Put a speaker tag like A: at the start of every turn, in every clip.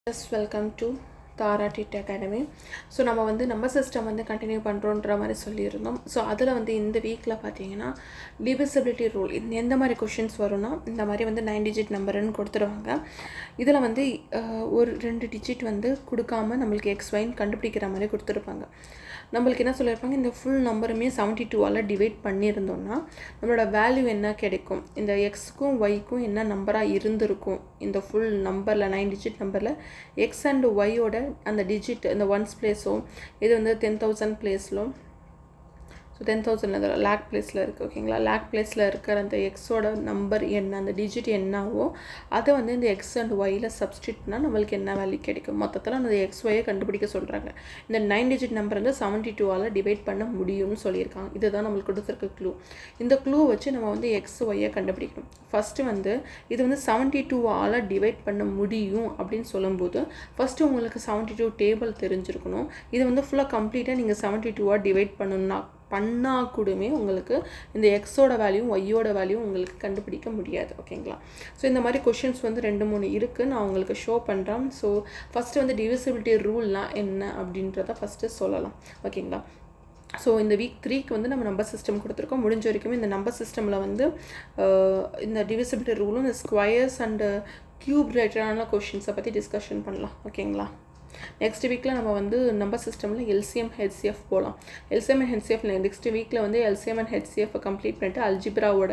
A: Just welcome to Tara டிட் academy. So நம்ம system continue பண்ணுறோன்ற மாதிரி சொல்லியிருந்தோம். ஸோ அதில் இந்த வீக்கில் பார்த்தீங்கன்னா டிவிசிபிலிட்டி ரூல் எந்த மாதிரி கொஷின்ஸ் வரும்னா இந்த மாதிரி 9 டிஜிட் நம்பருன்னு கொடுத்துருவாங்க. இதில் ஒரு 2 டிஜிட் கொடுக்காம நம்மளுக்கு XYன்னு கண்டுபிடிக்கிற மாதிரி கொடுத்துருப்பாங்க. நம்மளுக்கு என்ன சொல்லியிருப்பாங்க, இந்த ஃபுல் நம்பருமே 72ஆல் டிவைட் பண்ணியிருந்தோம்னா நம்மளோட வேல்யூ என்ன கிடைக்கும், இந்த எக்ஸுக்கும் ஒய்க்கும் என்ன நம்பராக இருந்திருக்கும், இந்த ஃபுல் நம்பரில் 9 டிஜிட் நம்பரில் எக்ஸ் அண்ட் ஒய்யோட அந்த டிஜிட் இந்த ஒன்ஸ் பிளேஸோ இது 10,000 பிளேஸ்லோ, ஸோ 10,000 லேக் பிளேஸில் இருக்குது. ஓகேங்களா, லேக் பிளேஸில் இருக்கிற அந்த எக்ஸோட நம்பர் என்ன, அந்த டிஜிட் என்னவோ அதை இந்த எக்ஸ் அண்ட் ஒயில் சப்ஸ்டியூட் பண்ணால் நம்மளுக்கு என்ன வேல்யூ கிடைக்கும். மொத்தத்தில் அந்த எக்ஸ் ஒய்யை கண்டுபிடிக்க சொல்கிறாங்க. இந்த 9 டிஜிட் நம்பர் 72ஆல் டிவைட் பண்ண முடியும்னு சொல்லியிருக்காங்க. இதுதான் நம்மளுக்கு கொடுத்துருக்க க்ளூ. இந்த க்ளூ வச்சு நம்ம எக்ஸ் ஒய்யை கண்டுபிடிக்கணும். ஃபஸ்ட்டு இது 72ஆல் டிவைட் பண்ண முடியும் அப்படின்னு சொல்லும்போது ஃபஸ்ட்டு உங்களுக்கு 72 டேபிள் தெரிஞ்சிருக்கணும். இது ஃபுல்லாக கம்ப்ளீட்டாக நீங்கள் 72ஆக டிவைட் பண்ணால் கூடமே உங்களுக்கு இந்த எக்ஸோட வேல்யூ ஒய்யோட வேல்யூ உங்களுக்கு கண்டுபிடிக்க முடியாது. ஓகேங்களா, ஸோ இந்த மாதிரி கொஷின்ஸ் 2-3 இருக்குது, நான் உங்களுக்கு ஷோ பண்ணுறேன். ஸோ ஃபஸ்ட்டு டிவிசிபிலிட்டி ரூல்னால் என்ன அப்படின்றத ஃபஸ்ட்டு சொல்லலாம். ஓகேங்களா, ஸோ இந்த வீக் 3க்கு நம்ம நம்பர் சிஸ்டம் கொடுத்துருக்கோம். முடிஞ்ச வரைக்கும் இந்த நம்பர் சிஸ்டமில் இந்த டிவிசிபிலிட்டி ரூலும் இந்த ஸ்கொயர்ஸ் அண்டு க்யூப் ரிலேட்டடான கொஷின்ஸை பற்றி டிஸ்கஷன் பண்ணலாம். ஓகேங்களா, நெக்ஸ்ட் வீக்கில் நம்ம நம்பர் சிஸ்டமில் LCM HCF போகலாம். LCM அண்ட் HCF நெக்ஸ்ட் வீக்கில் LCM அண்ட் HCF கம்ப்ளீட் பண்ணிட்டு அல்ஜிப்ராவோட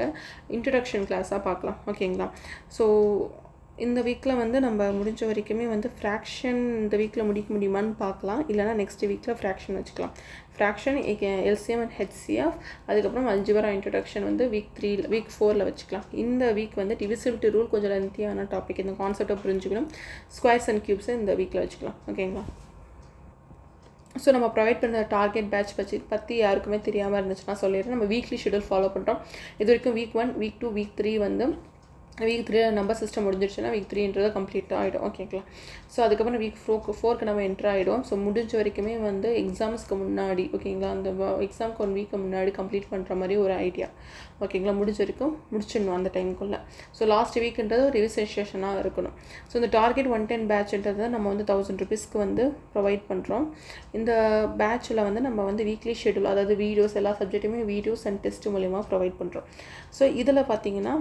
A: இன்ட்ரடக்ஷன் கிளாஸாக பார்க்கலாம். ஓகேங்களா, ஸோ இந்த வீக்கில் நம்ம முடிஞ்ச வரைக்குமே ஃப்ராக்ஷன் இந்த வீக்கில் முடிக்க முடியுமான்னு பார்க்கலாம். இல்லைனா நெக்ஸ்ட் வீக்கில் ஃப்ராக்ஷன் வச்சுக்கலாம். ஃப்ராக்ஷன் LCM அண்ட் HCF அதுக்கப்புறம் அல்ஜிப்ரா இன்ட்ரடக்ஷன் வீக் 4ல் வச்சுக்கலாம். இந்த வீக் டிவிசிபிலிட்டி ரூல் கொஞ்சம் லென்த்தியான டாபிக், இந்த கான்செப்டை புரிஞ்சுக்கணும். ஸ்கொயர்ஸ் அண்ட் க்யூப்ஸை இந்த வீக்கில் வச்சுக்கலாம். ஓகேங்களா, ஸோ நம்ம ப்ரொவைட் பண்ணுற டார்கெட் பேட்ச் பற்றி யாருக்குமே தெரியாமல் இருந்துச்சுன்னா சொல்லிடுறேன். நம்ம வீக்லி ஷெடியூல் ஃபாலோ பண்ணுறோம். இது வரைக்கும் week 1, week 2, week 3 week 3 number system முடிஞ்சிடுச்சுன்னா வீக் 3ன்றது கம்ப்ளீட் ஆகிடும். ஓகேங்களா, ஸோ அதுக்கப்புறம் வீக் 4க்கு நம்ம என்ட்ரு ஆகிடும். ஸோ முடிஞ்ச வரைக்குமே எக்ஸாம்ஸ்க்கு முன்னாடி, ஓகேங்களா, அந்த எக்ஸாமுக்கு 1 வீக்கு முன்னாடி கம்ப்ளீட் பண்ணுற மாதிரி ஒரு ஐடியா. ஓகேங்களா, முடிஞ்ச வரைக்கும் முடிச்சிடணும் அந்த டைமுக்குள்ளே. ஸோ லாஸ்ட் வீக்குன்றது ஒரு ரிவிசேஷனாக இருக்கணும். ஸோ இந்த டார்கெட் 110 பேட்ச்ன்றதை நம்ம 1000 ரூபீஸ்க்கு ப்ரொவைட் பண்ணுறோம். இந்த பேட்சில் நம்ம வீக்லி ஷெடியூல், அதாவது வீடியோஸ், எல்லா சப்ஜெக்ட்டுமே வீடியோஸ் அண்ட் டெஸ்ட் மூலிமா ப்ரொவைட் பண்ணுறோம். ஸோ இதில் பார்த்தீங்கன்னா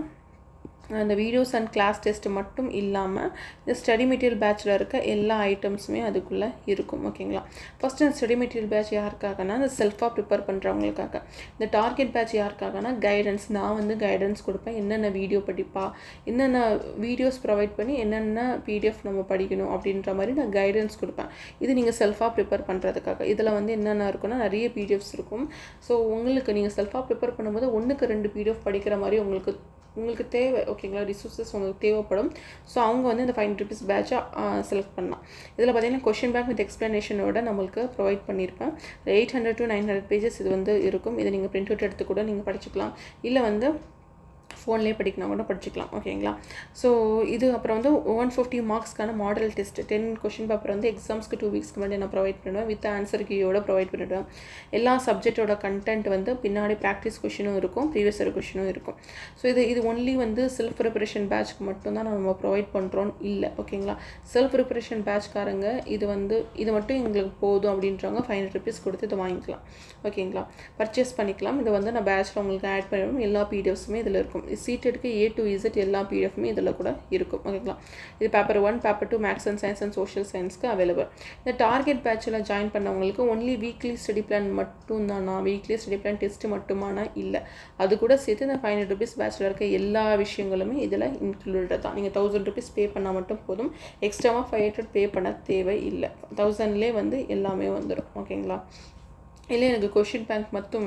A: அந்த வீடியோஸ் அண்ட் கிளாஸ் டெஸ்ட் மட்டும் இல்லாமல் இந்த ஸ்டடி மெட்டீரியல் பேட்சில் இருக்க எல்லா ஐட்டம்ஸுமே அதுக்குள்ளே இருக்கும். ஓகேங்களா, ஃபஸ்ட்டு இந்த ஸ்டடி மெட்டீரியல் பேட்ச் யாருக்காகனா இந்த செல்ஃபாக ப்ரிப்பேர் பண்ணுறவங்களுக்காக. இந்த டார்கெட் பேட்ச் யாருக்காகனா கைடன்ஸ், நான் கைடன்ஸ் கொடுப்பேன். என்னென்ன வீடியோ படிப்பா, என்னென்ன வீடியோஸ் ப்ரொவைட் பண்ணி என்னென்ன PDF நம்ம படிக்கணும் அப்படின்ற மாதிரி நான் கைடன்ஸ் கொடுப்பேன். இது நீங்கள் செல்ஃபாக ப்ரிப்பேர் பண்ணுறதுக்காக. இதில் என்னென்ன இருக்குன்னா நிறைய PDFs இருக்கும். ஸோ உங்களுக்கு நீங்கள் செல்ஃபாக ப்ரிப்பேர் பண்ணும்போது 1க்கு 2 PDF படிக்கிற மாதிரி உங்களுக்கு தேவை. ஓகேங்களா, ரிசோர்ஸஸ் உங்களுக்கு தேவைப்படும். ஸோ அவங்க இந்த 500 ரூபீஸ் பேட்சாக செலக்ட் பண்ணலாம். இதில் பார்த்தீங்கன்னா கொஷின் பேங்க் வித் எக்ஸ்ப்ளனேஷனோட நம்மளுக்கு ப்ரொவைட் பண்ணியிருப்பேன். 800 to 900 பேஜஸ் இது இருக்கும். இதை நீங்கள் பிரிண்ட் அவுட் எடுத்து கூட நீங்கள் படிச்சுக்கலாம். இல்லை ஃபோன்லேயே படிக்கணும் கூட படிச்சுக்கலாம். ஓகேங்களா, ஸோ இது அப்புறம் 150 மார்க்ஸ்க்கான மாடல் டெஸ்ட் 10 கொஷின் பேப்பர் எக்ஸாம்ஸ்க்கு 2 வீக்ஸ்க்கு முன்னாடி நான் ப்ரொவைட் பண்ணுவேன். வித் ஆன்சர் கீயோட ப்ரொவைட் பண்ணிவிடுவேன். எல்லா சப்ஜெக்டோட கண்டென்ட் பின்னாடி ப்ராக்டிஸ் கொஷினும் இருக்கும், ப்ரீவியஸ் இயர் கொஷினும் இருக்கும். ஸோ இது ஒன்லி செல்ஃப் ப்ரிப்பரேஷன் பேட்ச்க்கு மட்டும்தான் நம்ம ப்ரொவைட் பண்ணுறோம் இல்லை. ஓகேங்களா, செல்ஃப் ப்ரிப்பரேஷன் பேட்ச்காரங்க இது மட்டும் எங்களுக்கு போதும் அப்படின்றவங்க 500 ரூபீஸ் கொடுத்து இதை வாங்கிக்கலாம். ஓகேங்களா, பர்ச்சேஸ் பண்ணிக்கலாம். இது நான் பேட்சில் உங்களுக்கு ஆட் பண்ணிவிடும். எல்லா PDFஸுமே இதில் இருக்கும். சீட்டெடுக்கு A to Z எல்லா PDFமே இதில் கூட இருக்கும். ஓகேங்களா, இது paper 1, paper 2 maths and science and social சயின்ஸ்க்கு அவைலபிள். இந்த டார்கெட் பேட்சில் ஜாயின் பண்ணவங்களுக்கு ஒன்லி வீக்லி ஸ்டடி பிளான் மட்டும்தானா, வீக்லி ஸ்டடி பிளான் டெஸ்ட் மட்டுமானா இல்லை, அது கூட சேர்த்து இந்த 500 ரூபீஸ் பேட்சில் இருக்க எல்லா விஷயங்களுமே இதில் இன்க்ளூடட் தான். நீங்கள் 1000 ரூபீஸ் பே பண்ணால் மட்டும் போதும். எக்ஸ்ட்ராவாக 500 பே பண்ண தேவை இல்லை. 1000லே எல்லாமே வந்துடும். ஓகேங்களா, இல்லை எனக்கு கொஷின் பேங்க் மட்டும்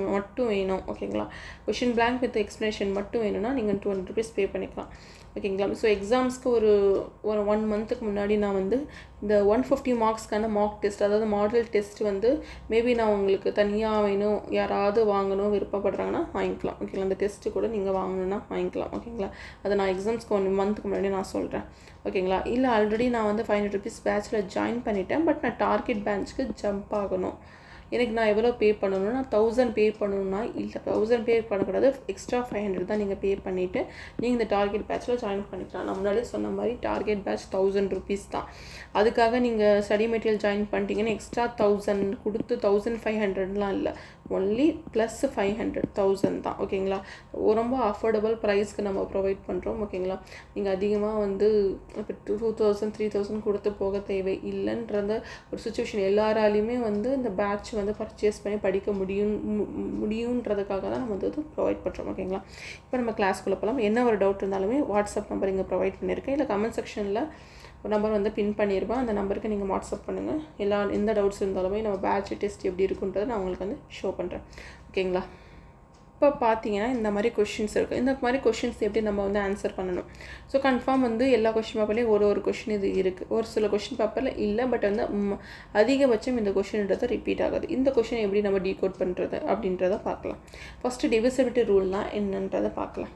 A: வேணும். ஓகேங்களா, கொஷின் பேங்க் வித் எக்ஸ்ப்ளனேஷன் மட்டும் வேணும்னா நீங்கள் 200 ரூபீஸ் பே பண்ணிக்கலாம். ஓகேங்களா, ஸோ எக்ஸாம்ஸ்க்கு ஒரு 1 மந்த்துக்கு முன்னாடி நான் இந்த 150 மார்க்ஸ்க்கான மார்க் டெஸ்ட், அதாவது மாடல் டெஸ்ட் மேபி நான் உங்களுக்கு தனியாக வேணும், யாராவது வாங்கணும் விருப்பப்படுறாங்கன்னா வாங்கிக்கலாம். ஓகேங்களா, அந்த டெஸ்ட்டு கூட நீங்கள் வாங்கணுன்னா வாங்கிக்கலாம். ஓகேங்களா, அதை நான் எக்ஸாம்ஸ்க்கு 1 மந்த்துக்கு முன்னாடி நான் சொல்கிறேன். ஓகேங்களா, இல்லை ஆல்ரெடி நான் 500 ரூபீஸ் பேட்சில் ஜாயின் பண்ணிட்டேன், பட் நான் டார்கெட் பேட்ச்க்கு ஜம்ப் ஆகணும், எனக்கு நான் எவ்வளோ பே பண்ணணும்னா 1000 பே பண்ணணும்னா இல்லை 1000 பே பண்ணக்கூடாது, எக்ஸ்ட்ரா 500 தான் நீங்கள் பே பண்ணிவிட்டு நீங்கள் இந்த டார்கெட் பேட்சில் ஜாயின் பண்ணிக்கலாம். நான் முன்னாடியே சொன்ன மாதிரி டார்கெட் பேட்ச் 1000 rupees தான். அதுக்காக நீங்கள் ஸ்டடி மெட்டீரியல் ஜாயின் பண்ணிட்டீங்கன்னா எக்ஸ்ட்ரா 1000 கொடுத்து 1500லாம் இல்லை, ஒன்லி ப்ளஸ் 500 1000 தான். ஓகேங்களா, ரொம்ப அஃபோர்டபுள் ப்ரைஸ்க்கு நம்ம ப்ரொவைட் பண்ணுறோம். ஓகேங்களா, நீங்கள் அதிகமாக வந்து இப்போ 2000 3000 கொடுத்து போக தேவை இல்லைன்றத ஒரு சுச்சுவேஷன் எல்லாராலையுமே வந்து இந்த பேட்ச் வந்து பர்ச்சேஸ் பண்ணி படிக்க முடியுன்றதுக்காக தான் நம்ம வந்து ப்ரொவைட் பண்ணுறோம். ஓகேங்களா, இப்போ நம்ம கிளாஸ்க்குள்ளே போகலாம். என்ன ஒரு டவுட் இருந்தாலுமே வாட்ஸ்அப் நம்பர் இங்கே ப்ரொவைட் பண்ணியிருக்கேன், இல்லை கமெண்ட் செக்ஷனில் ஒரு நம்பர் வந்து பின் பண்ணியிருப்பேன், அந்த நம்பருக்கு நீங்கள் வாட்ஸ்அப் பண்ணுங்கள். எந்த டவுட்ஸ் இருந்தாலுமே நம்ம பேட்ச் டெஸ்ட் எப்படி இருக்குன்றதை நான் உங்களுக்கு வந்து ஷோ பண்ணுறேன். ஓகேங்களா, இப்போ பார்த்தீங்கன்னா இந்த மாதிரி கொஷின்ஸ் இருக்குது. இந்த மாதிரி கொஷின்ஸ் எப்படி நம்ம வந்து ஆன்சர் பண்ணணும். ஸோ கன்ஃபார்ம் வந்து எல்லா கொஷின் பேப்பர்லேயும் ஒரு கொஷின் இது இருக்குது, ஒரு சில கொஷின் பேப்பரில் இல்லை. பட் வந்து அதிகபட்சம் இந்த கொஷின்ன்றதை ரிப்பீட் ஆகுது. இந்த கொஷின் எப்படி நம்ம டீகோட் பண்ணுறது அப்படின்றத பார்க்கலாம். ஃபஸ்ட்டு டிவிசிபிலிட்டி ரூல்னால் என்னன்றதை பார்க்கலாம்.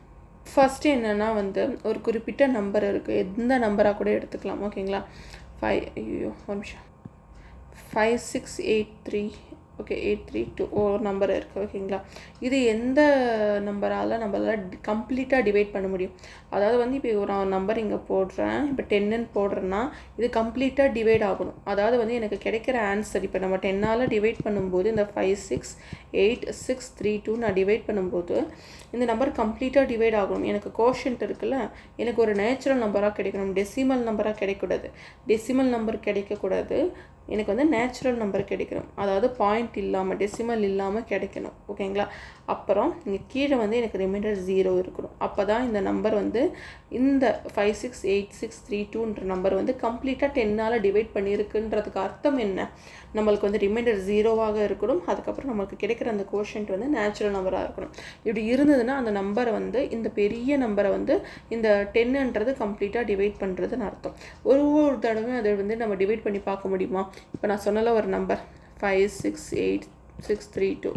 A: ஃபஸ்ட்டு என்னென்னா வந்து ஒரு குறிப்பிட்ட நம்பர் இருக்குது, எந்த நம்பராக கூட எடுத்துக்கலாம். ஓகேங்களா, 5683 ஓகே 832 ஒரு நம்பர் இருக்குது. ஓகேங்களா, இது எந்த நம்பரால் நம்மளால் கம்ப்ளீட்டாக டிவைட் பண்ண முடியும். அதாவது வந்து இப்போ ஒரு நம்பர் இங்கே போடுறேன், இப்போ 10ன்னு போடுறேன்னா இது கம்ப்ளீட்டாக டிவைட் ஆகணும். அதாவது வந்து எனக்கு கிடைக்கிற ஆன்சர் இப்போ நம்ம 10ஆல் டிவைட் பண்ணும்போது இந்த 56863 நான் டிவைட் பண்ணும்போது இந்த நம்பர் கம்ப்ளீட்டாக டிவைட் ஆகணும். எனக்கு கோஷன்ட் இருக்குல்ல, எனக்கு ஒரு நேச்சுரல் நம்பராக கிடைக்கணும், டெசிமல் நம்பராக கிடைக்கக்கூடாது. டெசிமல் நம்பர் கிடைக்கக்கூடாது, எனக்கு வந்து நேச்சுரல் நம்பர் கிடைக்கணும். அதாவது பாயிண்ட் இல்லாமல் டெசிமல் இல்லாமல் கிடைக்கணும். ஓகேங்களா, அப்புறம் இங்கே கீழே வந்து எனக்கு ரிமைண்டர் 0 இருக்கணும். அப்போ தான் இந்த நம்பர் வந்து இந்த 568632ன்ற நம்பர் வந்து கம்ப்ளீட்டாக 10ஆல் டிவைட் பண்ணியிருக்குன்றதுக்கு அர்த்தம் என்ன, நம்மளுக்கு வந்து ரிமைண்டர் 0வாக இருக்கணும். அதுக்கப்புறம் நம்மளுக்கு கிடைக்கிற அந்த கோஷன்ட் வந்து நேச்சுரல் நம்பராக இருக்கணும். இப்படி இருந்ததுன்னா அந்த நம்பரை வந்து இந்த பெரிய நம்பரை வந்து இந்த 10ன்றது கம்ப்ளீட்டாக டிவைட் பண்ணுறதுன்னு அர்த்தம். ஒரு தடவை அதை வந்து நம்ம டிவைட் பண்ணி பார்க்க முடியுமா? இப்போ நான் சொன்னல ஒரு நம்பர் 5686632,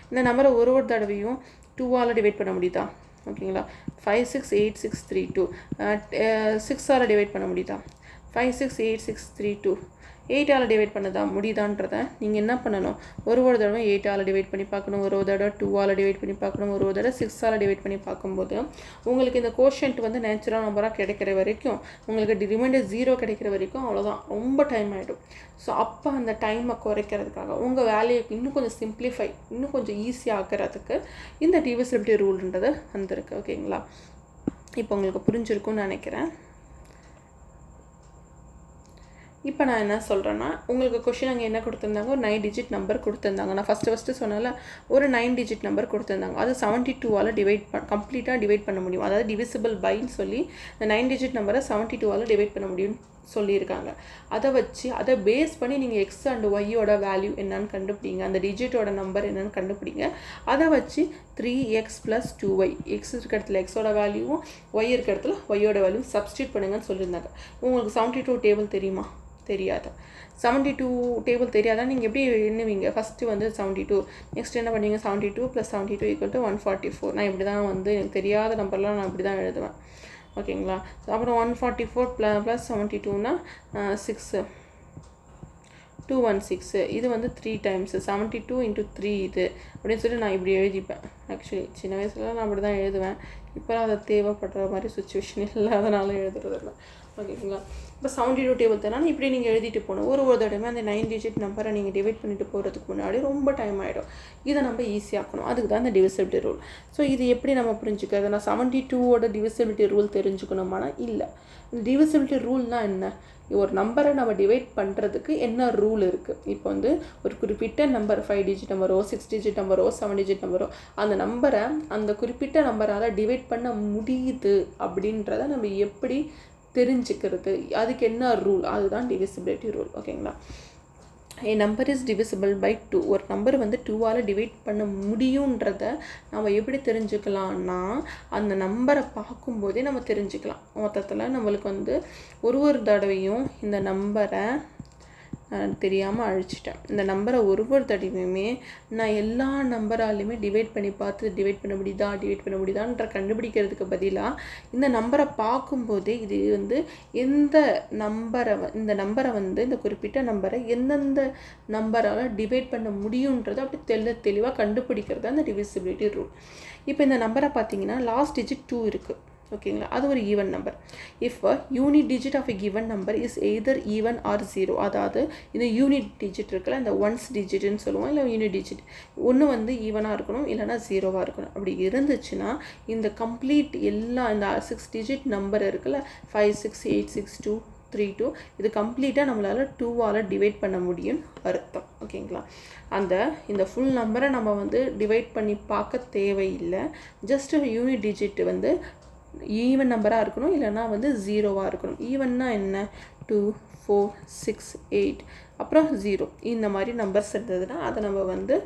A: இந்த நம்பரை ஒரு தடவையும் 2ஆல் டிவைட் பண்ண முடியுதா? ஓகேங்களா, 5686632 6ஆல் டிவைட் பண்ண முடியுதா? 5686632 8ஆல் டிவைட் பண்ணதா முடியுதான்றதை நீங்கள் என்ன பண்ணணும், ஒரு தடவை 8ஆல் டிவைட் பண்ணி பார்க்கணும், ஒரு தடவை 2ஆல் டிவைட் பண்ணி பார்க்கணும், ஒரு தடவை 6ஆல் டிவைட் பண்ணி பார்க்கும்போது உங்களுக்கு இந்த கோஷன்ட் வந்து நேச்சுரல் நம்பராக கிடைக்கிற வரைக்கும், உங்களுக்கு ரிமைண்டர் 0 கிடைக்கிற வரைக்கும் அவ்வளோதான், ரொம்ப டைம் ஆகிடும். ஸோ அப்போ அந்த டைமை குறைக்கிறதுக்காக உங்கள் வேலையை இன்னும் கொஞ்சம் சிம்பிளிஃபை, இன்னும் கொஞ்சம் ஈஸியாக ஆக்கிறதுக்கு இந்த டிவிசிபிலிட்டி ரூல்ன்றது வந்திருக்கு. ஓகேங்களா, இப்போ உங்களுக்கு புரிஞ்சிருக்கும்னு நினைக்கிறேன். இப்போ நான் என்ன சொல்கிறேன்னா, உங்களுக்கு கொஷின் அங்கே என்ன கொடுத்துருந்தாங்க, ஒரு 9 டிஜிட் நம்பர் கொடுத்துருந்தாங்க. நான் ஃபஸ்ட்டு சொன்னால ஒரு 9 டிஜிட் நம்பர் கொடுத்துருந்தாங்க. அது 72ஆல் கம்ப்ளீட்டாக டிவைட் பண்ண முடியும். அதாவது டிவிசிபிள் பைன்னு சொல்லி இந்த 9 டிஜிட் நம்பரை 72ஆல் டிவைட் பண்ண முடியும்னு சொல்லியிருக்காங்க. அதை வச்சு அதை பேஸ் பண்ணி நீங்கள் எக்ஸ் அண்ட் ஒய்யோட வேல்யூ என்னன்னு கண்டுபிடிங்க, அந்த டிஜிட்டோட நம்பர் என்னன்னு கண்டுபிடிங்க. அதை வச்சு 3x + 2y, எக்ஸ் இருக்க இடத்துல எக்ஸோட வேல்யூவும் ஒய் இருக்க இடத்துல ஒய்யோட வேல்யூவும் சப்ஸ்டியூட் பண்ணுங்கன்னு சொல்லியிருந்தாங்க. உங்களுக்கு 72 டேபிள் தெரியுமா? தெரியாது. 72 டேபிள் தெரியாதான் நீங்கள் எப்படி எண்ணுவீங்க? ஃபஸ்ட்டு வந்து 72, நெக்ஸ்ட் என்ன பண்ணுவீங்க, 72 + 72 = 144. நான் இப்படி தான் வந்து எனக்கு தெரியாத நம்பர்லாம் நான் இப்படி தான் எழுதுவேன். ஓகேங்களா, அப்புறம் 144 + 72னா 6 216, இது வந்து 3 டைம்ஸ் 72 × 3 இது அப்படின்னு சொல்லி நான் இப்படி எழுதிப்பேன். ஆக்சுவலி சின்ன வயசுல நான் அப்படி தான் எழுதுவேன். இப்போ அதை தேவைப்படுற மாதிரி சுச்சுவேஷன் இல்லை, அதனால் எழுதுறது இல்லை. ஓகேங்களா, இப்போ 72 டேபிள் தரணும். இப்படி நீங்கள் எழுதிட்டு போகணும். ஒரு தடவை அந்த 9 டிஜிட் நம்பரை நீங்கள் டிவைட் பண்ணிட்டு போகிறதுக்கு முன்னாடி ரொம்ப டைம் ஆகிடும். இதை நம்ம ஈஸியாக்கணும், அதுக்கு தான் இந்த டிவிசிபிலிட்டி ரூல். ஸோ இது எப்படி நம்ம புரிஞ்சுக்கிறது? நான் 72ஓட டிவிசிபிலிட்டி ரூல் தெரிஞ்சுக்கணுமானா இல்லை. இந்த டிவிசிபிலிட்டி ரூல்னால் என்ன, ஒரு நம்பரை நம்ம டிவைட் பண்ணுறதுக்கு என்ன ரூல் இருக்குது. இப்போ வந்து ஒரு குறிப்பிட்ட நம்பர் 5 டிஜிட் நம்பரோ 6 டிஜிட் நம்பரோ 7 டிஜிட் நம்பரோ அந்த நம்பரை அந்த குறிப்பிட்ட நம்பரால் டிவைட் பண்ண முடியுது அப்படின்றத நம்ம எப்படி தெரிஞ்சுக்கிறது, அதுக்கு என்ன ரூல், அதுதான் டிவிசிபிலிட்டி ரூல். ஓகேங்களா, a number is divisible by 2, ஒரு நம்பர் வந்து 2ஆல் டிவைட் பண்ண முடியுன்றத நம்ம எப்படி தெரிஞ்சுக்கலாம்னா அந்த நம்பரை பார்க்கும்போதே நம்ம தெரிஞ்சுக்கலாம். மொத்தத்தில் நம்மளுக்கு வந்து ஒரு தடவையும் இந்த நம்பரை தெரியாமல் அழிச்சிட்டேன். இந்த நம்பரை ஒரு தடவையுமே நான் எல்லா நம்பராலையுமே டிவைட் பண்ண முடியுதான்ற கண்டுபிடிக்கிறதுக்கு பதிலாக இந்த நம்பரை பார்க்கும்போதே இது வந்து இந்த நம்பரை வந்து இந்த குறிப்பிட்ட நம்பரை எந்தெந்த நம்பரால் டிவைட் பண்ண முடியுன்றதை அப்படி தெளிவாக கண்டுபிடிக்கிறது அந்த டிவிசிபிலிட்டி ரூல். இப்போ இந்த நம்பரை பார்த்தீங்கன்னா லாஸ்ட் டிஜிட் 2 இருக்குது, ஓகேங்களா? அது ஒரு even number. If unit digit of a given number is either even or 0, அதாவது இந்த யூனிட் டிஜிட் இருக்குல்ல, இந்த ஒன்ஸ் டிஜிட்னு சொல்லுவோம், இல்லை யூனிட் டிஜிட் ஒன்று வந்து ஈவனாக இருக்கணும், இல்லைனா 0வாக இருக்கணும். அப்படி இருந்துச்சுன்னா இந்த கம்ப்ளீட் எல்லா இந்த 6 டிஜிட் நம்பர் இருக்குல்ல, 5 6 8 6 2 3 2, இது கம்ப்ளீட்டாக நம்மளால் 2வால் டிவைட் பண்ண முடியும் அர்த்தம், ஓகேங்களா? இந்த ஃபுல் நம்பரை நம்ம வந்து டிவைட் பண்ணி பார்க்க தேவையில்லை. ஜஸ்ட் யூனிட் டிஜிட் வந்து ஈவன் நம்பராக இருக்கணும், இல்லைனா வந்து 0வாக இருக்கணும். ஈவன்னா என்ன? 2 4 6 8 அப்புறம் 0, இந்த மாதிரி நம்பர்ஸ் இருந்ததுன்னா அதை நம்ம வந்து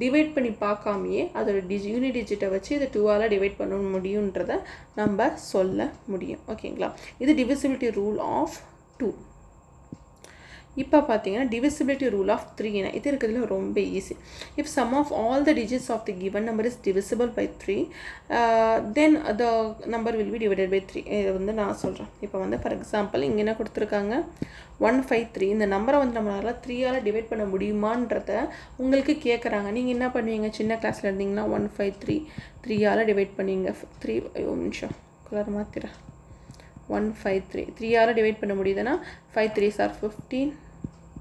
A: டிவைட் பண்ணி பார்க்காமையே அதோட யூனிட் டிஜிட்டை வச்சு இதை 2வால் டிவைட் பண்ண முடியுன்றதை நம்ம சொல்ல முடியும், ஓகேங்களா? இது டிவிசிபிலிட்டி ரூல் ஆஃப் 2. இப்போ பார்த்தீங்கன்னா டிவிசிபிலிட்டி ரூல் ஆஃப் 3 இது இருக்கிறதுல ரொம்ப easy. If sum of all the digits of the given number is divisible by 3, then the number will be divided by 3. இதை வந்து நான் சொல்கிறேன். இப்போ வந்து ஃபார் எக்ஸாம்பிள் இங்கே என்ன கொடுத்துருக்காங்க, 153. இந்த நம்பரை வந்து நம்மளால் 3ஆல் டிவைட் பண்ண முடியுமான்றத உங்களுக்கு கேட்குறாங்க. நீங்கள் என்ன பண்ணுவீங்க? சின்ன கிளாஸில் இருந்தீங்கன்னா 153 3ஆல் டிவைட் பண்ணுவீங்க. 3 நிமிஷம் கலர் மாற்றிடுறேன். 153 3ஆல் டிவைட் பண்ண முடியுதுன்னா 5 3s are 15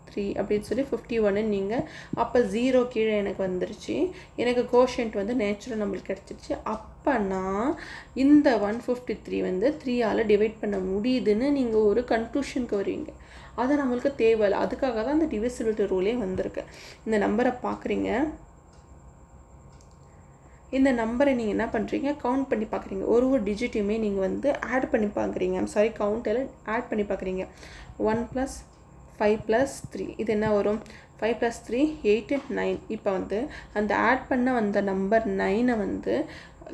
A: 3 அப்படின்னு சொல்லி 51 நீங்கள் அப்போ 0 கீழே எனக்கு வந்துருச்சு. எனக்கு கோஷன்ட் வந்து நேச்சுரல் நம்மளுக்கு கிடச்சிருச்சு. அப்போனா இந்த 153 வந்து 3ஆல் டிவைட் பண்ண முடியுதுன்னு நீங்கள் ஒரு கன்க்ளூஷனுக்கு வருவீங்க. அது நம்மளுக்கு தேவையில்லை. அதுக்காக தான் இந்த டிவிசிபிலிட்டி ரூலே வந்திருக்கு. இந்த நம்பரை பார்க்குறீங்க, இந்த நம்பரை நீங்கள் என்ன பண்ணுறீங்க, கவுண்ட் பண்ணி பார்க்குறீங்க. ஒரு டிஜிட்டையுமே நீங்கள் வந்து ஆட் பண்ணி பார்க்குறீங்க. கவுண்டில் ஆட் பண்ணி பார்க்குறீங்க. 1 + 5 + 3 இது என்ன வரும்? 5 + 3 8 9. இப்போ வந்து அந்த ஆட் பண்ண வந்த நம்பர் 9 வந்து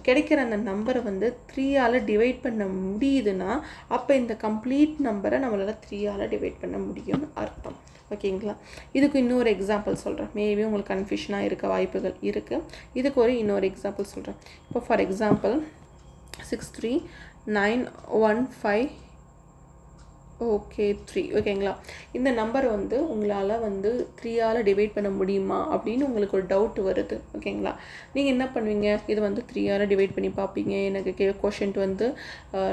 A: கிடைக்கிற அந்த நம்பரை வந்து 3ஆல் டிவைட் பண்ண முடியுதுன்னா அப்போ இந்த கம்ப்ளீட் நம்பரை நம்மளால் 3ஆல் டிவைட் பண்ண முடியும்னு அர்த்தம், ஓகேங்களா? இதுக்கு இன்னொரு எக்ஸாம்பிள் சொல்கிறேன். மேபி உங்களுக்கு கன்ஃபியூஷனாக இருக்க வாய்ப்புகள் இருக்குது. இதுக்கு இன்னொரு எக்ஸாம்பிள் சொல்கிறேன். இப்போ ஃபார் எக்ஸாம்பிள் 63915 3, ஓகேங்களா? இந்த நம்பர் வந்து உங்களால் வந்து 3ஆல் டிவைட் பண்ண முடியுமா அப்படின்னு உங்களுக்கு ஒரு டவுட் வருது, ஓகேங்களா? நீங்கள் என்ன பண்ணுவீங்க? இது வந்து 3ஆல் டிவைட் பண்ணி பார்ப்பீங்க. எனக்கு கோஷன்ட் வந்து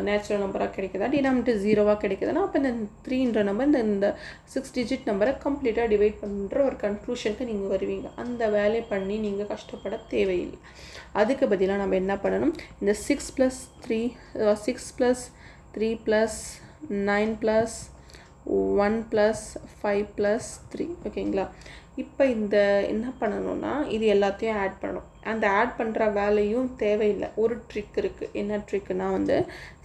A: நேச்சுரல் நம்பராக கிடைக்குதா, டினாமினேட்டர் 0வாக கிடைக்குதுன்னா அப்போ இந்த 3ன்ற நம்பர் இந்த 6 டிஜிட் நம்பரை கம்ப்ளீட்டாக டிவைட் பண்ணுற ஒரு கன்க்ளூஷனுக்கு நீங்கள் வருவீங்க. அந்த வேலையை பண்ணி நீங்கள் கஷ்டப்பட தேவையில்லை. அதுக்கு பதிலாக நம்ம என்ன பண்ணணும், இந்த 6 + 3 + 9 + 1 + 5 + 3, ஓகேங்களா? இப்போ இந்த என்ன பண்ணணும்னா இது எல்லாத்தையும் ஆட் பண்ணணும். அந்த ஆட் பண்ணுற வேலையும் தேவையில்லை. ஒரு ட்ரிக் இருக்குது. என்ன ட்ரிக்குனா வந்து